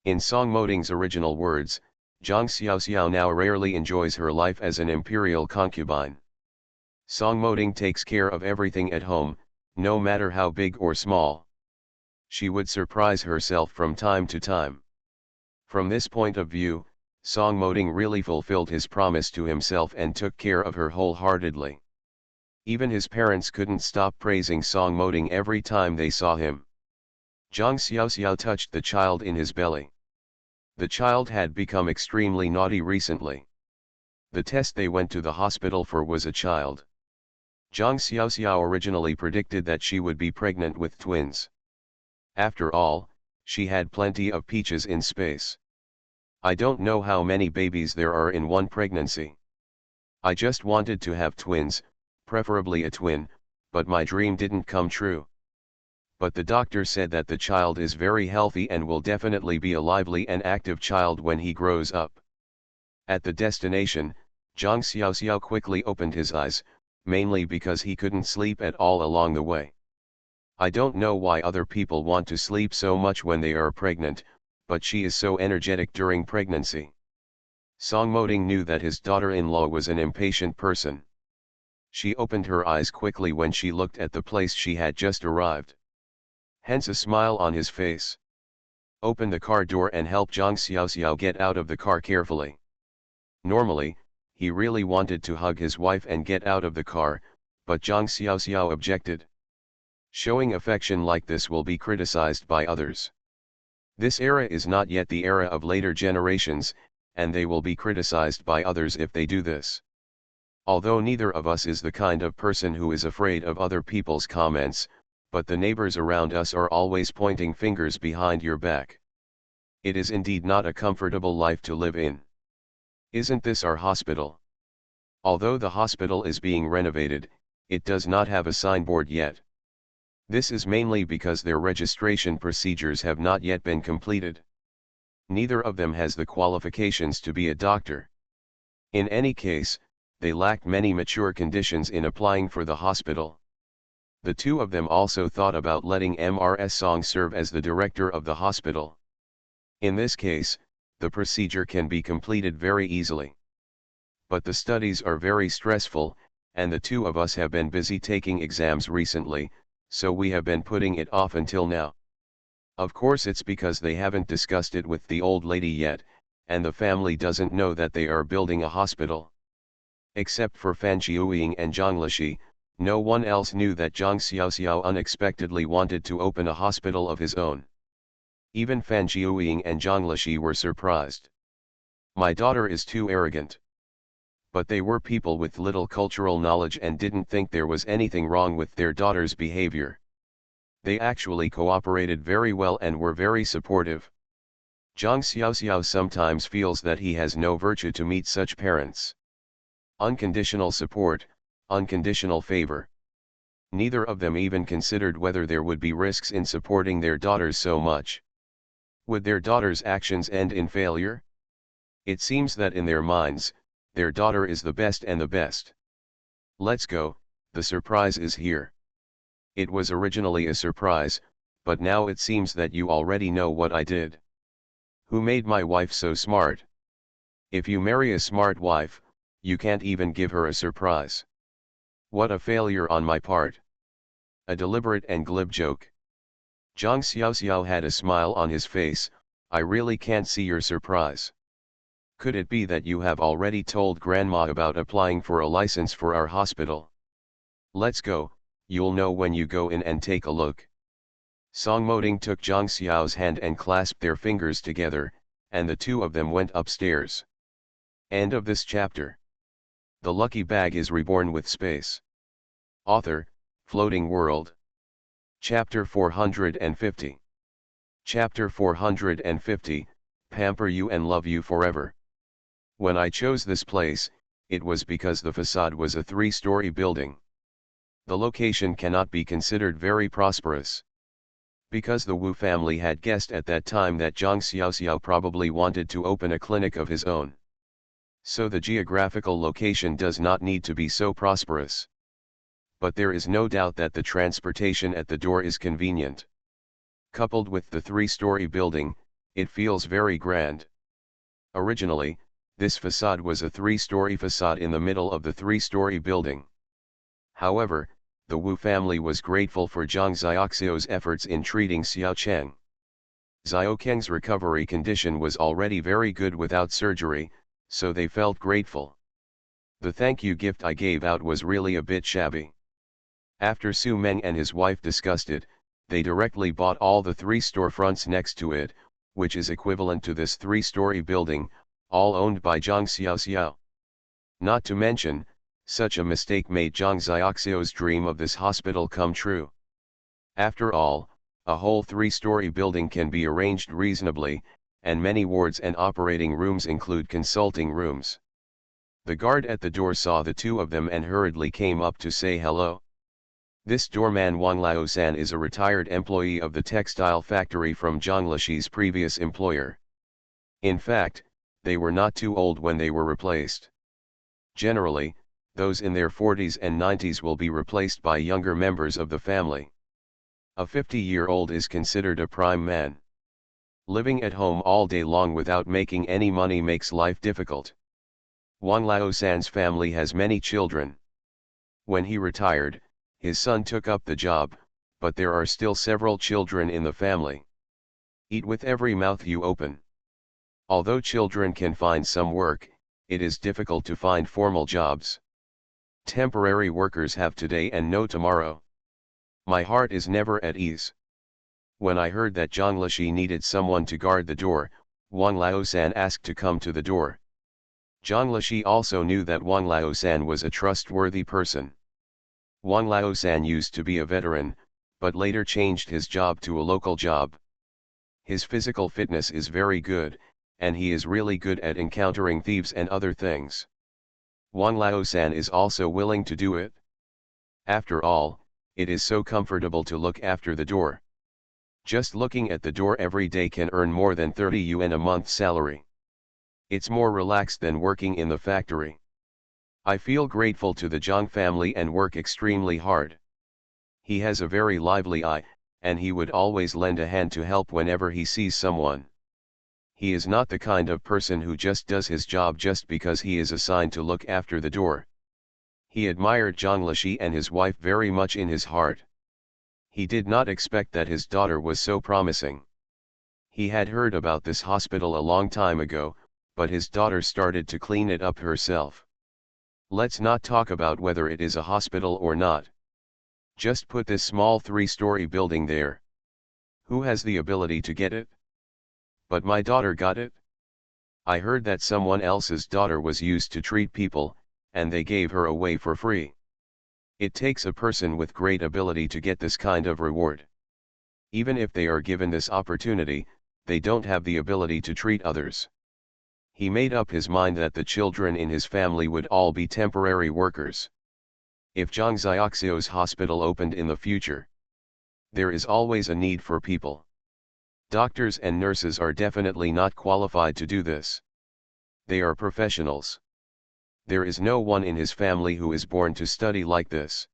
In Song Moding's original words, Zhang Xiaoxiao now rarely enjoys her life as an imperial concubine. Song Moding takes care of everything at home, no matter how big or small. She would surprise herself from time to time. From this point of view, Song Moding really fulfilled his promise to himself and took care of her wholeheartedly. Even his parents couldn't stop praising Song Moding every time they saw him. Zhang Xiaoxiao touched the child in his belly. The child had become extremely naughty recently. The test they went to the hospital for was a child. Zhang Xiaoxiao originally predicted that she would be pregnant with twins. After all, she had plenty of peaches in space. I don't know how many babies there are in one pregnancy. I just wanted to have twins, preferably a twin, but my dream didn't come true. But the doctor said that the child is very healthy and will definitely be a lively and active child when he grows up. At the destination, Zhang Xiaoxiao quickly opened his eyes, mainly because he couldn't sleep at all along the way. I don't know why other people want to sleep so much when they are pregnant, but she is so energetic during pregnancy. Songmoding knew that his daughter-in-law was an impatient person. She opened her eyes quickly when she looked at the place she had just arrived. Hence a smile on his face. Open the car door and help Zhang Xiaoxiao get out of the car carefully. Normally, he really wanted to hug his wife and get out of the car, but Zhang Xiaoxiao objected. Showing affection like this will be criticized by others. This era is not yet the era of later generations, and they will be criticized by others if they do this. Although neither of us is the kind of person who is afraid of other people's comments, but the neighbors around us are always pointing fingers behind your back. It is indeed not a comfortable life to live in. Isn't this our hospital? Although the hospital is being renovated, it does not have a signboard yet. This is mainly because their registration procedures have not yet been completed. Neither of them has the qualifications to be a doctor. In any case, they lacked many mature conditions in applying for the hospital. The two of them also thought about letting Ms. Song serve as the director of the hospital. In this case, the procedure can be completed very easily. But the studies are very stressful, and the two of us have been busy taking exams recently, so we have been putting it off until now. Of course it's because they haven't discussed it with the old lady yet, and the family doesn't know that they are building a hospital. Except for Fan Jiuying and Zhang Lishi, no one else knew that Zhang Xiaoxiao unexpectedly wanted to open a hospital of his own. Even Fan Jiuying and Zhang Lishi were surprised. My daughter is too arrogant. But they were people with little cultural knowledge and didn't think there was anything wrong with their daughter's behavior. They actually cooperated very well and were very supportive. Zhang Xiaoxiao sometimes feels that he has no virtue to meet such parents. Unconditional support, unconditional favor. Neither of them even considered whether there would be risks in supporting their daughters so much. Would their daughters' actions end in failure? It seems that in their minds, their daughter is the best and the best. Let's go, the surprise is here. It was originally a surprise, but now it seems that you already know what I did. Who made my wife so smart? If you marry a smart wife, you can't even give her a surprise. What a failure on my part. A deliberate and glib joke. Zhang Xiaoxiao had a smile on his face. I really can't see your surprise. Could it be that you have already told Grandma about applying for a license for our hospital? Let's go, you'll know when you go in and take a look. Songmoding took Zhang Xiao's hand and clasped their fingers together, and the two of them went upstairs. End of this chapter. The lucky bag is reborn with space. Author, Floating World. Chapter 450. Chapter 450, Pamper You and Love You Forever. When I chose this place, it was because the facade was a 3-story building. The location cannot be considered very prosperous. Because the Wu family had guessed at that time that Zhang Xiaoxiao probably wanted to open a clinic of his own. So the geographical location does not need to be so prosperous. But there is no doubt that the transportation at the door is convenient. Coupled with the 3-story building, it feels very grand. Originally, this facade was a 3-story facade in the middle of the 3-story building. However, the Wu family was grateful for Zhang Xiaoxiao's efforts in treating Xiao Cheng. Xiaokeng's recovery condition was already very good without surgery, so they felt grateful. The thank you gift I gave out was really a bit shabby. After Su Meng and his wife discussed it, they directly bought all the 3 storefronts next to it, which is equivalent to this 3-story building, all owned by Zhang Xiaoxiao. Not to mention, such a mistake made Zhang Xiaoxiao's dream of this hospital come true. After all, a whole 3-story building can be arranged reasonably, and many wards and operating rooms include consulting rooms. The guard at the door saw the two of them and hurriedly came up to say hello. This doorman Wang Lao-san is a retired employee of the textile factory from Zhang Lishi's previous employer. In fact, they were not too old when they were replaced. Generally, those in their 40s and 90s will be replaced by younger members of the family. A 50-year-old is considered a prime man. Living at home all day long without making any money makes life difficult. Wang Lao-san's family has many children. When he retired, his son took up the job, but there are still several children in the family. Eat with every mouth you open. Although children can find some work, it is difficult to find formal jobs. Temporary workers have today and no tomorrow. My heart is never at ease. When I heard that Zhang Lishi needed someone to guard the door, Wang Lao-san asked to come to the door. Zhang Lishi also knew that Wang Lao-san was a trustworthy person. Wang Lao-san used to be a veteran, but later changed his job to a local job. His physical fitness is very good, and he is really good at encountering thieves and other things. Wang Lao-san is also willing to do it. After all, it is so comfortable to look after the door. Just looking at the door every day can earn more than 30 yuan a month salary. It's more relaxed than working in the factory. I feel grateful to the Zhang family and work extremely hard. He has a very lively eye, and he would always lend a hand to help whenever he sees someone. He is not the kind of person who just does his job just because he is assigned to look after the door. He admired Zhang Lishi and his wife very much in his heart. He did not expect that his daughter was so promising. He had heard about this hospital a long time ago, but his daughter started to clean it up herself. Let's not talk about whether it is a hospital or not. Just put this small 3-story building there. Who has the ability to get it? But my daughter got it. I heard that someone else's daughter was used to treat people, and they gave her away for free. It takes a person with great ability to get this kind of reward. Even if they are given this opportunity, they don't have the ability to treat others. He made up his mind that the children in his family would all be temporary workers. If Zhang Xiaoxiu's hospital opened in the future, there is always a need for people. Doctors and nurses are definitely not qualified to do this. They are professionals. There is no one in his family who is born to study like this.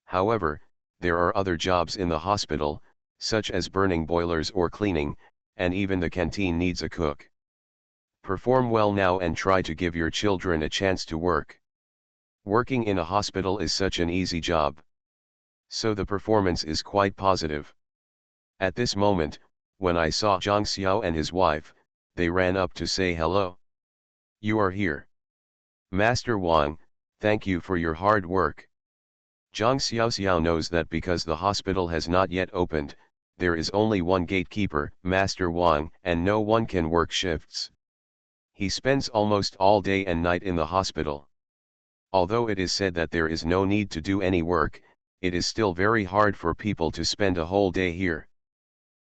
However, there are other jobs in the hospital, such as burning boilers or cleaning, and even the canteen needs a cook. Perform well now and try to give your children a chance to work. Working in a hospital is such an easy job. So the performance is quite positive. At this moment, when I saw Zhang Xiao and his wife, they ran up to say hello. You are here. Master Wang, thank you for your hard work. Zhang Xiao knows that because the hospital has not yet opened, there is only one gatekeeper, Master Wang, and no one can work shifts. He spends almost all day and night in the hospital. Although it is said that there is no need to do any work, it is still very hard for people to spend a whole day here.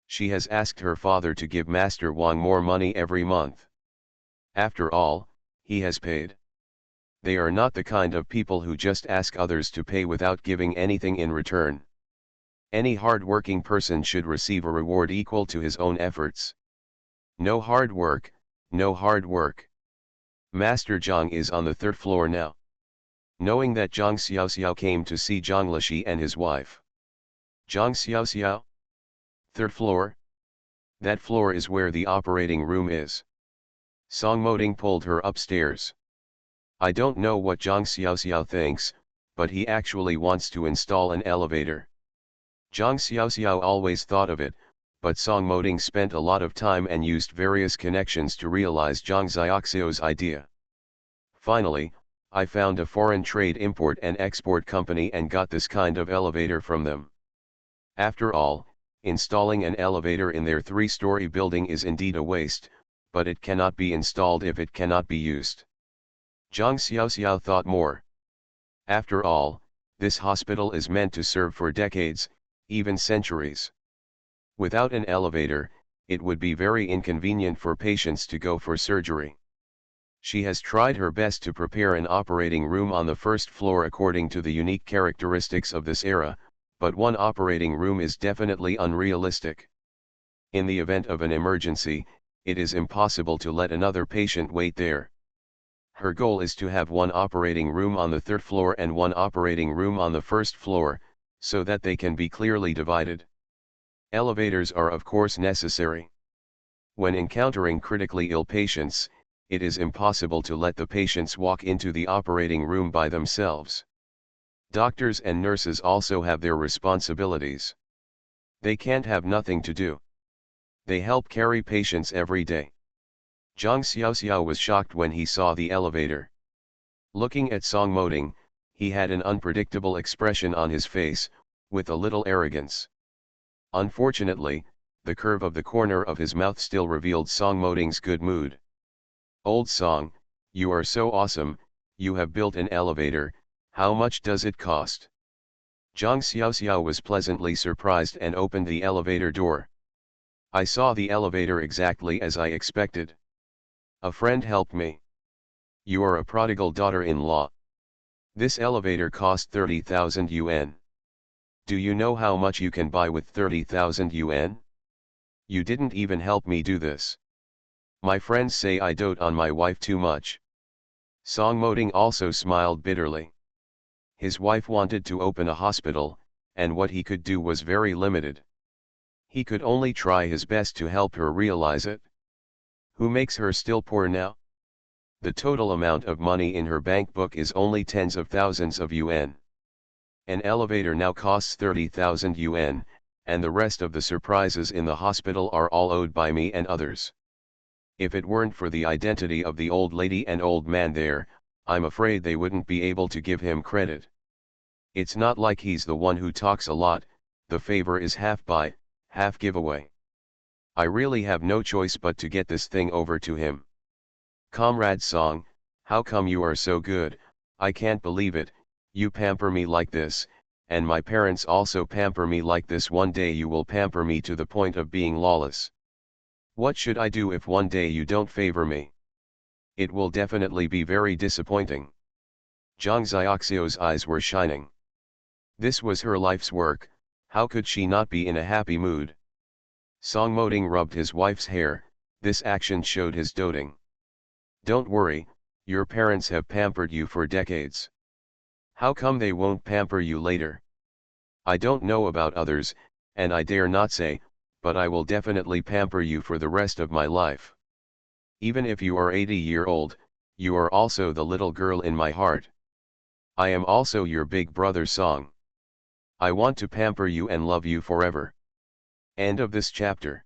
She has asked her father to give Master Wang more money every month. After all, he has paid. They are not the kind of people who just ask others to pay without giving anything in return. Any hard-working person should receive a reward equal to his own efforts. No hard work, no hard work. Master Zhang is on the 3rd floor now. Knowing that Zhang Xiaoxiao came to see Zhang Lishi and his wife. Zhang Xiaoxiao? 3rd floor? That floor is where the operating room is. Song Moding pulled her upstairs. I don't know what Zhang Xiaoxiao thinks, but he actually wants to install an elevator. Zhang Xiaoxiao always thought of it, but Song Moding spent a lot of time and used various connections to realize Zhang Xiaoxiao's idea. Finally, I found a foreign trade import and export company and got this kind of elevator from them. After all, installing an elevator in their 3-story building is indeed a waste, but it cannot be installed if it cannot be used. Zhang Xiaoxiao thought more. After all, this hospital is meant to serve for decades, even centuries. Without an elevator, it would be very inconvenient for patients to go for surgery. She has tried her best to prepare an operating room on the 1st floor according to the unique characteristics of this era, but one operating room is definitely unrealistic. In the event of an emergency, it is impossible to let another patient wait there. Her goal is to have one operating room on the 3rd floor and one operating room on the 1st floor, so that they can be clearly divided. Elevators are of course necessary. When encountering critically ill patients, it is impossible to let the patients walk into the operating room by themselves. Doctors and nurses also have their responsibilities. They can't have nothing to do. They help carry patients every day. Zhang Xiaoxiao was shocked when he saw the elevator. Looking at Song Moding, he had an unpredictable expression on his face, with a little arrogance. Unfortunately, the curve of the corner of his mouth still revealed Song Moding's good mood. "Old Song, you are so awesome, you have built an elevator, how much does it cost?" Zhang Xiaoxiao was pleasantly surprised and opened the elevator door. "I saw the elevator exactly as I expected. A friend helped me. You are a prodigal daughter-in-law. This elevator cost 30,000 yuan. Do you know how much you can buy with 30,000 yuan? You didn't even help me do this. My friends say I dote on my wife too much." Song Moding also smiled bitterly. His wife wanted to open a hospital, and what he could do was very limited. He could only try his best to help her realize it. Who makes her still poor now? The total amount of money in her bank book is only tens of thousands of yuan. An elevator now costs 30,000 yuan, and the rest of the surprises in the hospital are all owed by me and others. If it weren't for the identity of the old lady and old man there, I'm afraid they wouldn't be able to give him credit. It's not like he's the one who talks a lot, the favor is half buy, half giveaway. I really have no choice but to get this thing over to him. Comrade Song, how come you are so good? I can't believe it. You pamper me like this, and my parents also pamper me like this. One day you will pamper me to the point of being lawless. What should I do if one day you don't favor me? It will definitely be very disappointing." Zhang Xiaoxiao's eyes were shining. This was her life's work, how could she not be in a happy mood? Song Moding rubbed his wife's hair, this action showed his doting. "Don't worry, your parents have pampered you for decades. How come they won't pamper you later? I don't know about others, and I dare not say, but I will definitely pamper you for the rest of my life. Even if you are 80-year-old, you are also the little girl in my heart. I am also your big brother Song. I want to pamper you and love you forever." End of this chapter.